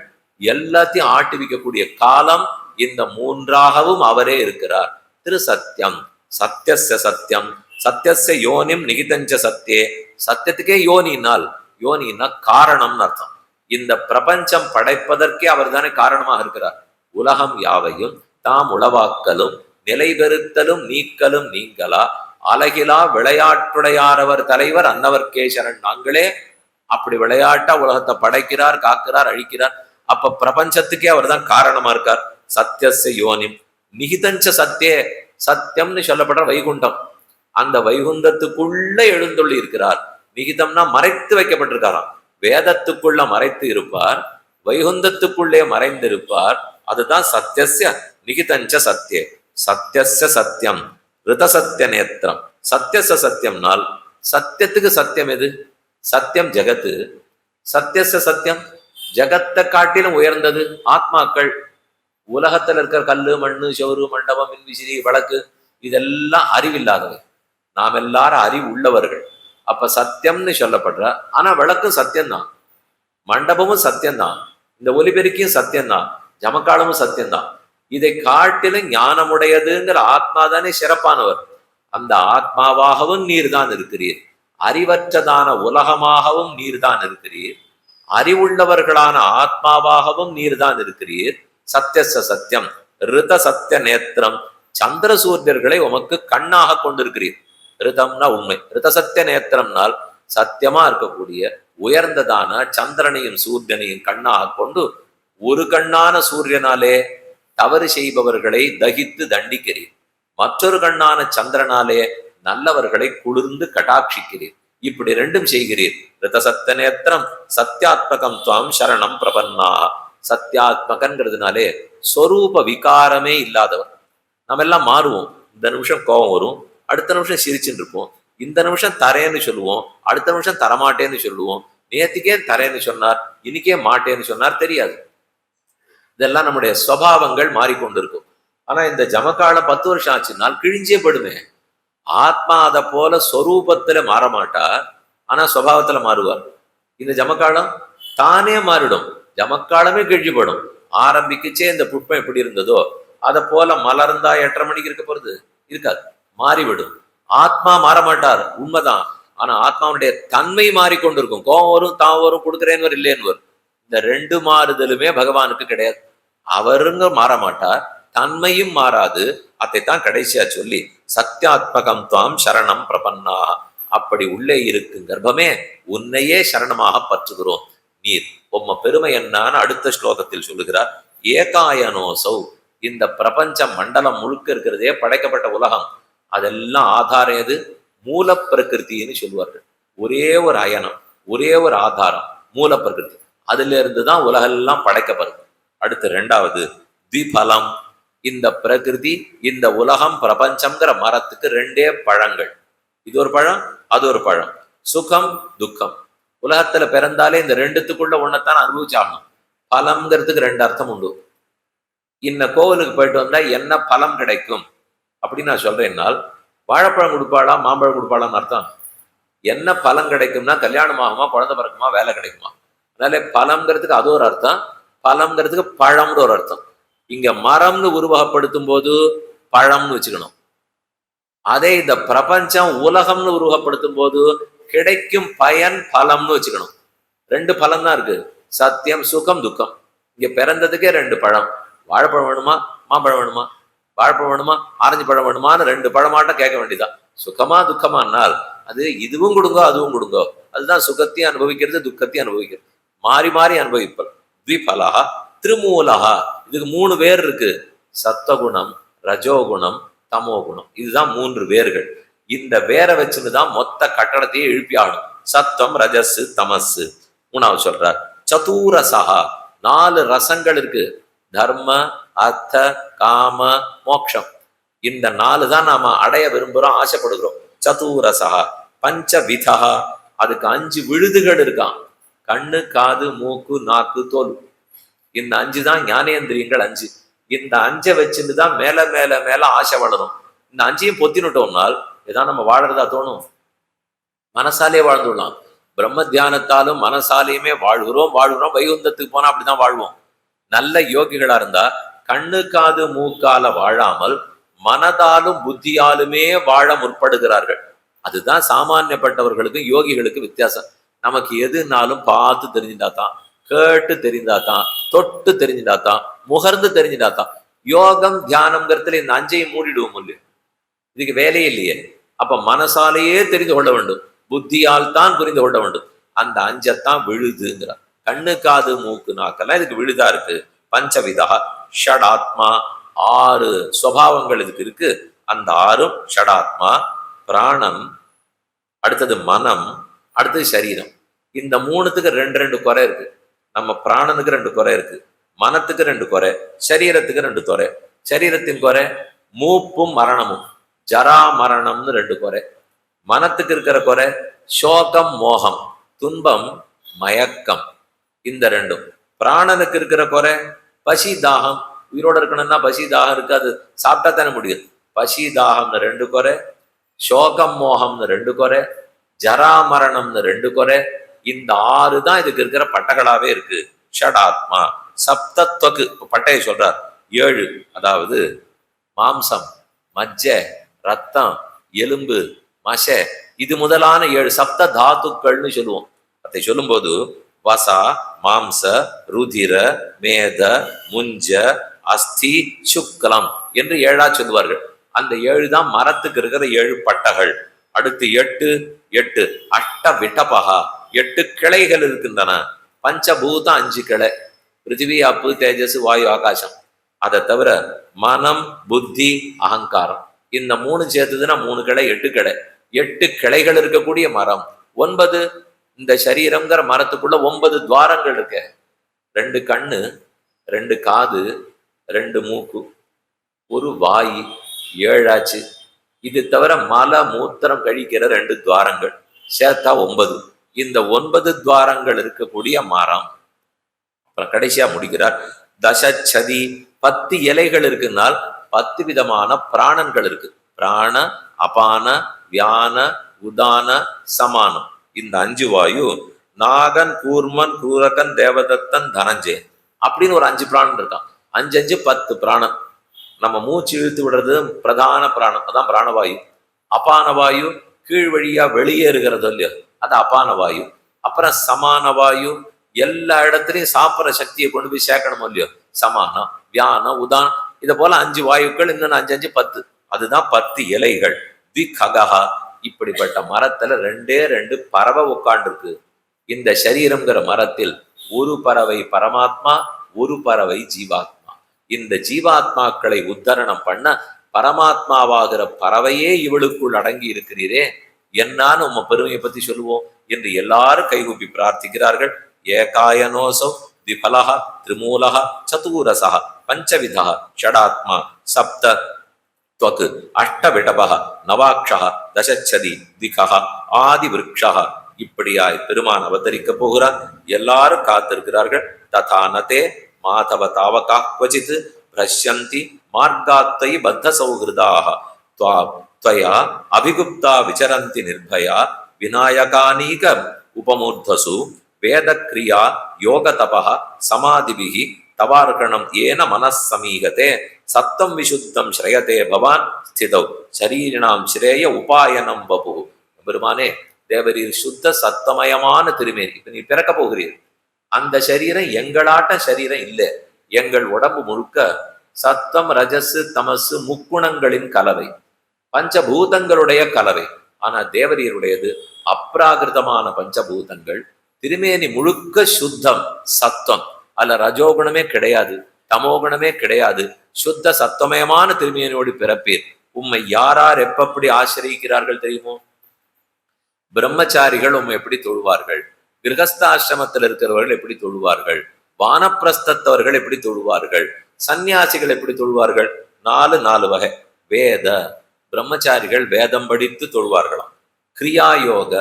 எல்லாத்தையும் ஆட்டுவிக்கக்கூடிய காலம். இந்த 3ஆகவும் அவரே இருக்கிறார். திருசத்தியம், சத்தியஸ்ய சத்தியம், சத்தியஸ்ய யோனிம் நிகிதஞ்ச சத்தியே. சத்தியத்துக்கே யோனினால், யோனின்னா காரணம்னு அர்த்தம். இந்த பிரபஞ்சம் படைப்பதற்கே அவர் தானே காரணமாக இருக்கிறார். உலகம் யாவையும் தாம் உளவாக்கலும் நிலைபெறுத்தலும் நீக்கலும் நீங்களா அழகிலா விளையாட்டுடையாரவர் தலைவர் அன்னவர் கேசரன் நாங்களே. அப்படி விளையாட்டா உலகத்தை படைக்கிறார், காக்கிறார், அழிக்கிறார். அப்ப பிரபஞ்சத்துக்கே அவர் தான் காரணமா இருக்கார். சத்தியஸ்ய யோனிம் நிகிதஞ்ச சத்தியே, சத்தியம்னு சொல்லப்படுற வைகுண்டம், அந்த வைகுண்டத்துக்குள்ள எழுந்துள்ளி இருக்கிறார். நிகிதம்னா மறைத்து வைக்கப்பட்டிருக்காராம். வேதத்துக்குள்ள மறைத்து இருப்பார், வைகுந்தத்துக்குள்ளே மறைந்திருப்பார். அதுதான் சத்தியஸ்ய நிகிதஞ்ச சத்தியே. சத்தியஸ்ய சத்தியம் ரிதசத்திய நேத்திரம். சத்தியஸ்ய சத்தியம்னால் சத்தியத்துக்கு சத்தியம் எது? சத்தியம் ஜெகத்து. சத்தியஸ்ய சத்தியம் ஜகத்தை காட்டிலும் உயர்ந்தது ஆத்மாக்கள். உலகத்துல இருக்கிற கல்லு, மண்ணு, செவுரு, மண்டபம், மின்விசிறி, வழக்கு இதெல்லாம் அறிவில்லாதவை. நாம் எல்லாரும் அறிவு உள்ளவர்கள். அப்ப சத்தியம்னு சொல்லப்படுற, ஆனா விளக்கும் சத்தியம்தான், மண்டபமும் சத்தியம்தான், இந்த ஒலிபெருக்கியும் சத்தியம்தான், ஜமக்காலமும் சத்தியம்தான். இதை காட்டிலும் ஞானமுடையதுங்கிற ஆத்மா தானே சிறப்பானவர். அந்த ஆத்மாவாகவும் நீர்தான் இருக்கிறீர், அறிவற்றதான உலகமாகவும் நீர்தான் இருக்கிறீர், அறிவுள்ளவர்களான ஆத்மாவாகவும் நீர்தான் இருக்கிறீர். சத்தியச சத்தியம் ரித சத்திய நேத்திரம், சந்திர சூரியர்களை உமக்கு கண்ணாக கொண்டிருக்கிறீர். ரிதம்னா உண்மை, ரித சத்திய நேத்திரம்னால் சத்தியமா இருக்கக்கூடிய உயர்ந்ததான சந்திரனையும் சூரியனையும் கண்ணாக கொண்டு ஒரு கண்ணான சூரியனாலே தவறு செய்பவர்களை தகித்து தண்டிக்கிறீர், மற்றொரு கண்ணான சந்திரனாலே நல்லவர்களை குளிர்ந்து கட்டாட்சிக்கிறீர். இப்படி 2ம் செய்கிறீர். ரித சத்திய நேத்திரம் சத்தியாத்மகம் துவாம் சரணம் பிரபன்னா. சத்தியாத்மகங்கிறதுனாலே ஸ்வரூப விகாரமே இல்லாதவர். நம்ம எல்லாம் மாறுவோம். இந்த நிமிஷம் கோபம் வரும், அடுத்த நிமிஷம் சிரிச்சுட்டு இருப்போம். இந்த நிமிஷம் தரேன்னு சொல்லுவோம், அடுத்த நிமிஷம் தரமாட்டேன்னு சொல்லுவோம். நேற்றுக்கே தரேன்னு சொன்னார், இன்னைக்கே மாட்டேன்னு சொன்னார், தெரியாது. இதெல்லாம் நம்முடைய ஸ்வபாவங்கள் மாறிக்கொண்டிருக்கும். ஆனா இந்த ஜமக்காலம் 10 வருஷம் ஆச்சுனால் கிழிஞ்சே படுமே. ஆத்மா அதை போல ஸ்வரூபத்துல மாறமாட்டார், ஆனா ஸ்வபாவத்துல மாறுவார். இந்த ஜமக்காலம் தானே மாறிடும், ஜமக்காலமே கிழிஞ்சுபடும். ஆரம்பிக்குச்சே இந்த புட்பம் எப்படி இருந்ததோ அதை போல மலர்ந்தா 8:30 மணிக்கு இருக்க போறது இருக்காது, மாறிவிடும். ஆத்மா மாறமாட்டார், உண்மைதான். ஆனா ஆத்மாவுடைய தன்மை மாறிக்கொண்டிருக்கும். கோபம் வரும், தான் வரும், கொடுக்குறேன்னு வரும், இல்லைன்னு வரும். இந்த 2 மாறுதலுமே பகவானுக்கு கிடையாது. அவருங்க மாறமாட்டார், தன்மையும் மாறாது. அதைத்தான் கடைசியா சொல்லி சத்தியாத்மகம் துவாம் சரணம் பிரபன்னா. அப்படி உள்ளே இருக்கும் கர்ப்பமே உன்னையே சரணமாக பற்றுகிறோம். நீர் உம்ம பெருமை என்னான்னு அடுத்த ஸ்லோகத்தில் சொல்லுகிறார். ஏகாயனோசௌ, இந்த பிரபஞ்ச மண்டலம் முழுக்க இருக்கிறதே படைக்கப்பட்ட உலகம், அதெல்லாம் ஆதாரம் எது? மூல பிரகிருத்தின்னு சொல்லுவார்கள். ஒரே ஒரு அயனம், ஒரே ஒரு ஆதாரம் மூல பிரகிருதி. அதுல இருந்துதான் உலகெல்லாம் படைக்கப்படுது. அடுத்து 2வது திபலம். இந்த பிரகிருதி, இந்த உலகம், பிரபஞ்சம்ங்கிற மரத்துக்கு 2 பழங்கள். இது ஒரு பழம், அது ஒரு பழம். சுகம் துக்கம். உலகத்துல பிறந்தாலே இந்த 2த்துக்குள்ள ஒன்னத்தான் அனுபவிச்சாகணும். பலம்ங்கிறதுக்கு 2 அர்த்தம் உண்டு. இந்த கோவிலுக்கு போயிட்டு வந்தா என்ன பலம் கிடைக்கும் அப்படின்னு நான் சொல்றேன்னால், வாழைப்பழம் கொடுப்பாளா மாம்பழம் கொடுப்பாளான்னு அர்த்தம். என்ன பலம் கிடைக்கும்னா கல்யாணம் ஆகுமா, குழந்தை பிறக்குமா, வேலை கிடைக்குமா. அதனால பலம்ங்கிறதுக்கு அது ஒரு அர்த்தம், பழம்ங்கிறதுக்கு பழம்னு ஒரு அர்த்தம். இங்க மரம்னு உருவகப்படுத்தும் போது பழம்னு வச்சுக்கணும். அதே இந்த பிரபஞ்சம் உலகம்னு உருவகப்படுத்தும் போது கிடைக்கும் பயன் பலம்னு வச்சுக்கணும். 2 பலம் தான் இருக்கு. சத்தியம் சுகம் துக்கம். இங்க பிறந்ததுக்கே ரெண்டு பழம். வாழைப்பழம் வேணுமா, மாம்பழம் வேணுமா, வாழைப்பழம் வேணுமா, ஆரஞ்சு பழம் வேணுமான்னு ரெண்டு பழமாட்டம் கேட்க வேண்டியதான். சுகமா துக்கமானால் அது இதுவும் கொடுங்கோ அதுவும் கொடுங்கோ. அதுதான் சுகத்தையும் அனுபவிக்கிறது, துக்கத்தையும் அனுபவிக்கிறது, மாறி மாறி அனுபவிப்பல். த்விபலஹா திருமூலஹா. இதுக்கு மூணு பேர் இருக்கு. சத்வகுணம், ரஜோகுணம், தமோகுணம். இதுதான் மூன்று வேர்கள். இந்த வேரை வச்சுன்னுதான் மொத்த கட்டடத்தையே எழுப்பி ஆடும். சத்தம், ரஜஸ், தமஸ். மூணாவது சொல்றார் சதுரசஹா. 4 ரசங்கள் இருக்கு. தர்ம, அர்த்த, காம, மோக்ஷம். இந்த 4 தான் நாம அடைய விரும்புறோம், ஆசைப்படுகிறோம். சதுரசஹா. பஞ்சவிதா. அதுக்கு 5 விழுதுகள் இருக்கான். கண்ணு, காது, மூக்கு, நாக்கு, தோல். இந்த 5 தான் ஞானேந்திரியங்கள் 5. இந்த 5 வச்சுட்டு தான் மேல மேல மேல ஆசை வளரும். இந்த 5ஐயும் பொத்தினுட்டோம்னால் இதான் நம்ம வாழறதா தோணும். மனசாலே வாழ்ந்துடலாம். பிரம்ம தியானத்தாலும் மனசாலையுமே வாழ்கிறோம். வைகுந்தத்துக்கு போனா அப்படிதான் வாழ்வோம். நல்ல யோகிகளா இருந்தா கண்ணு, காது, மூக்கால வாழாமல் மனதாலும் புத்தியாலுமே வாழ முற்படுகிறார்கள். அதுதான் சாமானியப்பட்டவர்களுக்கு யோகிகளுக்கு வித்தியாசம். நமக்கு எதுனாலும் பார்த்து தெரிஞ்சுட்டாதான், கேட்டு தெரிந்தாதான், தொட்டு தெரிஞ்சுட்டாதான், முகர்ந்து தெரிஞ்சுட்டாதான். யோகம் தியானம்ங்கிறதுல இந்த 5ஐயும் மூடிடுவோம் இல்லையா? இதுக்கு வேலையே இல்லையே. அப்ப மனசாலேயே தெரிந்து கொள்ள வேண்டும், புத்தியால் தான் புரிந்து கொள்ள வேண்டும். அந்த 5ஐத்தான் விழுதுங்கிறார். கண்ணு, காது, மூக்கு, நாக்கெல்லாம் இதுக்கு விழுதா இருக்கு. பஞ்சவிதா ஷடாத்மா. 6 சுவாவங்கள் இதுக்கு இருக்கு. அந்த 6ம் ஷடாத்மா. பிராணம், அடுத்தது மனம், அடுத்தது சரீரம். இந்த 3த்துக்கு 2 குறை இருக்கு. நம்ம பிராணனுக்கு 2 குறை இருக்கு, மனத்துக்கு 2 குறை, சரீரத்துக்கு 2 குறை. சரீரத்தின் குறை மூப்பும் மரணமும், ஜரா மரணம்னு 2 குறை. மனத்துக்கு இருக்கிற குறை சோகம், மோகம், துன்பம், மயக்கம். இந்த 2ம். பிராணனுக்கு இருக்கிற குறை பசி, தாகம். உயிரோட இருக்கணும்னா பசி தாகம் இருக்காது, சாப்பிட்டா தானே முடியும். பசி தாகம்னு 2 குறை, சோகம் மோகம்னு 2 குறை, ஜராமரணம்னு 2 குறை. இந்த 6 தான் இதுக்கு இருக்கிற பட்டகளாவே இருக்கு. ஷடாத்மா. சப்தத்வக்கு பட்டையை சொல்றார் 7. அதாவது மாம்சம், மஜ்ஜ, ரத்தம், எலும்பு, மச, இது முதலான 7 சப்த தாத்துக்கள்னு சொல்லுவோம். அதை சொல்லும்போது வசா, மாம்ச, ருதிர, மேத, முஞ்ச, அஸ்தி, சுக்லம் என்று 7ஆ சொல்லுவார்கள். அந்த 7 தான் மரத்துக்கு இருக்கிற 7 பட்டகள். அடுத்து 8 அஷ்ட விட்டபகா. 8 கிளைகள் இருக்கின்றன. பஞ்சபூத 5 கிளை. பிருத்திவி, அப்பு, தேஜஸ், வாயு, ஆகாசம். அதை தவிர மனம், புத்தி, அகங்காரம். இந்த 3 சேர்த்துதுன்னா 3 கிளை, 8 கிளை. 8 கிளைகள் இருக்கக்கூடிய மரம். 9 இந்த சரீரம்ங்கிற மரத்துக்குள்ள 9 துவாரங்கள் இருக்கு. 2 கண்ணு, 2 காது, 2 மூக்கு, 1 வாய், 7 ஆச்சு. இது தவிர மல மூத்திரம் கழிக்கிற 2 துவாரங்கள் சேர்த்தா 9. இந்த 9 துவாரங்கள் இருக்கக்கூடிய மரம். அப்புறம் கடைசியா முடிக்கிறார் தசச்சதி. 10 இலைகள் இருக்குனால் 10 விதமான பிராணன்கள் இருக்கு. பிராண, அபான, வியான, உதான, சமானம். இந்த 5 வாயு நாகன், கூர்மன், கூரகன், தேவதத்தன், தனஞ்சயன் அப்படின்னு ஒரு 5 பிராணன் இருக்கான். 5 5 10 பிராணன். நம்ம மூச்சு இழுத்து விடுறது பிரதான பிராணம், அதான் பிராணவாயு. அபான வாயு கீழ் வழியா வெளியேறுகிறது இல்லையோ, அது அபான வாயு. அப்புறம் சமான வாயு எல்லா இடத்துலையும் சாப்பிட்ற சக்தியை கொண்டு போய் சேர்க்கணும் இல்லையோ, சமானம், வியானம், உதானம். இதை போல 5 வாயுக்கள், இன்னொன்று 5 5 10. அதுதான் 10 இலைகள். திககா. இப்படிப்பட்ட மரத்துல 2 பறவை உட்காண்டிருக்கு. இந்த சரீரம்ங்கிற மரத்தில் ஒரு பறவை பரமாத்மா, ஒரு பறவை ஜீவாத்மா. இந்த ஜீவாத்மாக்களை உத்தரணம் பண்ண பரமாத்மாவாகிற பறவையே இவளுக்குள் அடங்கி இருக்கிறீரே, என்னான்னு உம்ம பெருமையை பத்தி சொல்லுவோம் என்று எல்லாரும் கைகூப்பி பிரார்த்திக்கிறார்கள். ஏகாயனோசௌ திபலஹ திரிமூலஹ சதுரசஹ பஞ்சவிதஹ ஷடாத்மா சப்த त्वक् அஷ்டவிடபக நவாக்ஷக தசச்சதி திகஹ ஆதி விருக்ஷக. இப்படியாய் பெருமான் அவதரிக்க போகிறார். எல்லாரும் காத்திருக்கிறார்கள். ததானதே மாதவ தாவகா க்வசித் பிரஷ்யந்தி மார்காத்தை பத்த சௌஹிருதாக त्वया அபிகுப்தா விசரந்தி நிர்பயா விநாயகானீக உபமூர்த்தசு வேதக்ரியா யோக தபஹ சமாதிபிஹி தவார்கணம் ஏன மனசமீகத்தே சத்தம் விசுத்தம் ஸ்ரயதே பவான் ஸ்திதௌ சரீரினாம் ஸ்ரேய உபாயனம் பபு. பெருமானே, தேவரீர் சுத்த சத்தமயமான திருமேனி. இப்ப நீ பிறக்க போகிறீர். அந்த சரீரம் எங்களாட்ட சரீரம் இல்லை. எங்கள் உடம்பு முழுக்க சத்தம் ரஜசு தமசு முக்குணங்களின் கலவை, பஞ்சபூதங்களுடைய கலவை. ஆனா தேவரீருடையது அப்ராகிருதமான பஞ்சபூதங்கள், திருமேனி முழுக்க சுத்தம் சத்தம். அல்ல ரஜோகுணமே கிடையாது, தமோகுணமே கிடையாது, சுத்த சத்தமயமான திருமேனியோடு பிறப்பீர். உம்மை யாரார் எப்படி ஆசிரியிக்கிறார்கள் தெரியுமோ? பிரம்மச்சாரிகள் உம்மை எப்படி தொழுவார்கள், கிரகஸ்தாசிரமத்தில் இருக்கிறவர்கள் எப்படி தொழுவார்கள், வானப்பிரஸ்தத்தவர்கள் எப்படி தொழுவார்கள், சந்நியாசிகள் எப்படி தொழுவார்கள்? நாலு வகை. வேத பிரம்மச்சாரிகள் வேதம் படித்து தொழுவார்களாம். கிரியாயோக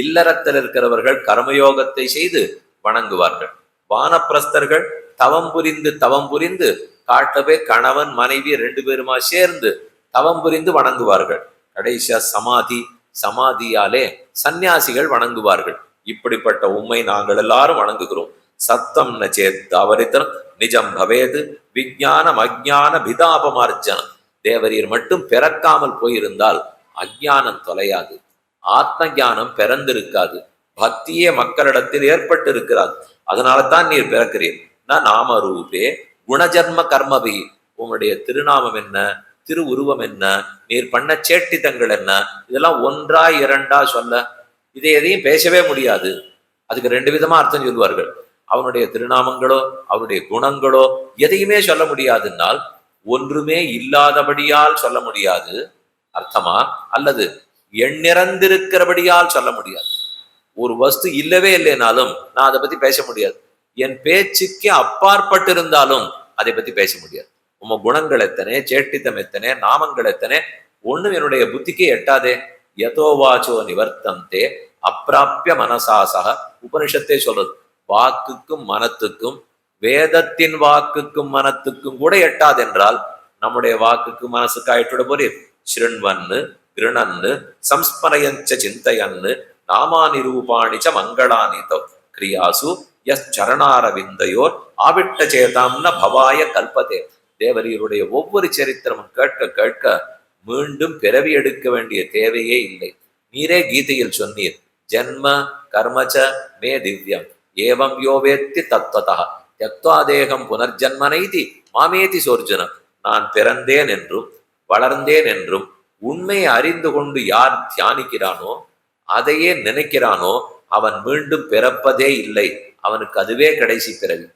இல்லறத்தில் இருக்கிறவர்கள் கர்மயோகத்தை செய்து வணங்குவார்கள். வானப்பிரஸ்தர்கள் தவம் புரிந்து காட்டவே கணவன் மனைவி 2 பேருமா சேர்ந்து தவம் புரிந்து வணங்குவார்கள். கடைசியா சமாதியாலே சந்நியாசிகள் வணங்குவார்கள். இப்படிப்பட்ட உண்மை நாங்கள் எல்லாரும் வணங்குகிறோம். சத்தம் ந சேத் அவரித்தனம் நிஜம் பவேது விஞ்ஞானம் அஜ்ஞான பிதாபமார்ஜனம். தேவரீர் மட்டும் பிறக்காமல் போயிருந்தால் அஜ்ஞானம் தொலையாது, ஆத்ம ஞானம் பிறந்திருக்காது, பக்தியே மக்களிடத்தில் ஏற்பட்டு இருக்கிறார். அதனால தான் நீர் பிறக்கிறீர். நாம ரூபே குணஜன்ம கர்மவி. உங்களுடைய திருநாமம் என்ன, திரு உருவம் என்ன, நீர் பண்ண சேட்டித்தங்கள் என்ன, இதெல்லாம் 1 2 சொல்ல இதை எதையும் பேசவே முடியாது. அதுக்கு 2 விதமா அர்த்தம் சொல்லுவார்கள். அவனுடைய திருநாமங்களோ அவனுடைய குணங்களோ எதையுமே சொல்ல முடியாதுன்னால் ஒன்றுமே இல்லாதபடியால் சொல்ல முடியாது அர்த்தமா, அல்லது எண்ணிறந்திருக்கிறபடியால் சொல்ல முடியாது. ஒரு வஸ்து இல்லவே இல்லைனாலும் நான் அதை பத்தி பேச முடியாது. என் பேச்சுக்கு அப்பாற்பட்டிருந்தாலும் அதை பத்தி பேச முடியாது. உம்ம குணங்கள் எத்தனை, சேட்டித்தம் எத்தனை, நாமங்கள் எத்தனை, ஒண்ணும் என்னுடைய புத்திக்கே எட்டாதே. யதோவாச்சோ நிவர்த்தந்தே அப்பிராப்பிய மனசாசக. உபனிஷத்தே சொல்றது. வாக்குக்கும் மனத்துக்கும், வேதத்தின் வாக்குக்கும் மனத்துக்கும் கூட எட்டாதென்றால் நம்முடைய வாக்குக்கு மனசுக்கு ஆயிட்டுட போரே. ஸ்ருண்வன்னு கிருணன்னு சம்ஸ்மரயஞ்ச சிந்தையன்னு நாமானி ரூபாணிச்ச மங்களானிதவ் கிரியாசு எஸ் சரணாரவிந்தையோர் ஆவிட்ட சேதாம்ன பவாய கல்பதே. தேவரீருடைய ஒவ்வொரு சரித்திரமும் கேட்க கேட்க மீண்டும் பிறவி எடுக்க வேண்டிய தேவையே இல்லை. நீரே கீதையில் சொன்னீர், ஜென்ம கர்மச்ச மே திவ்யம் ஏவம் யோவேத்தி தத்வதா த்யக்த்வா தேகம் புனர்ஜன்மனைதி மாமேதி சோர்ஜனம். நான் பிறந்தேன் என்றும் வளர்ந்தேன் என்றும் உண்மையை அறிந்து கொண்டு யார் தியானிக்கிறானோ, அதையே நினைக்கிறானோ, அவன் மீண்டும் பிறப்பதே இல்லை. அவனுக்கு அதுவே கடைசி பிறவி.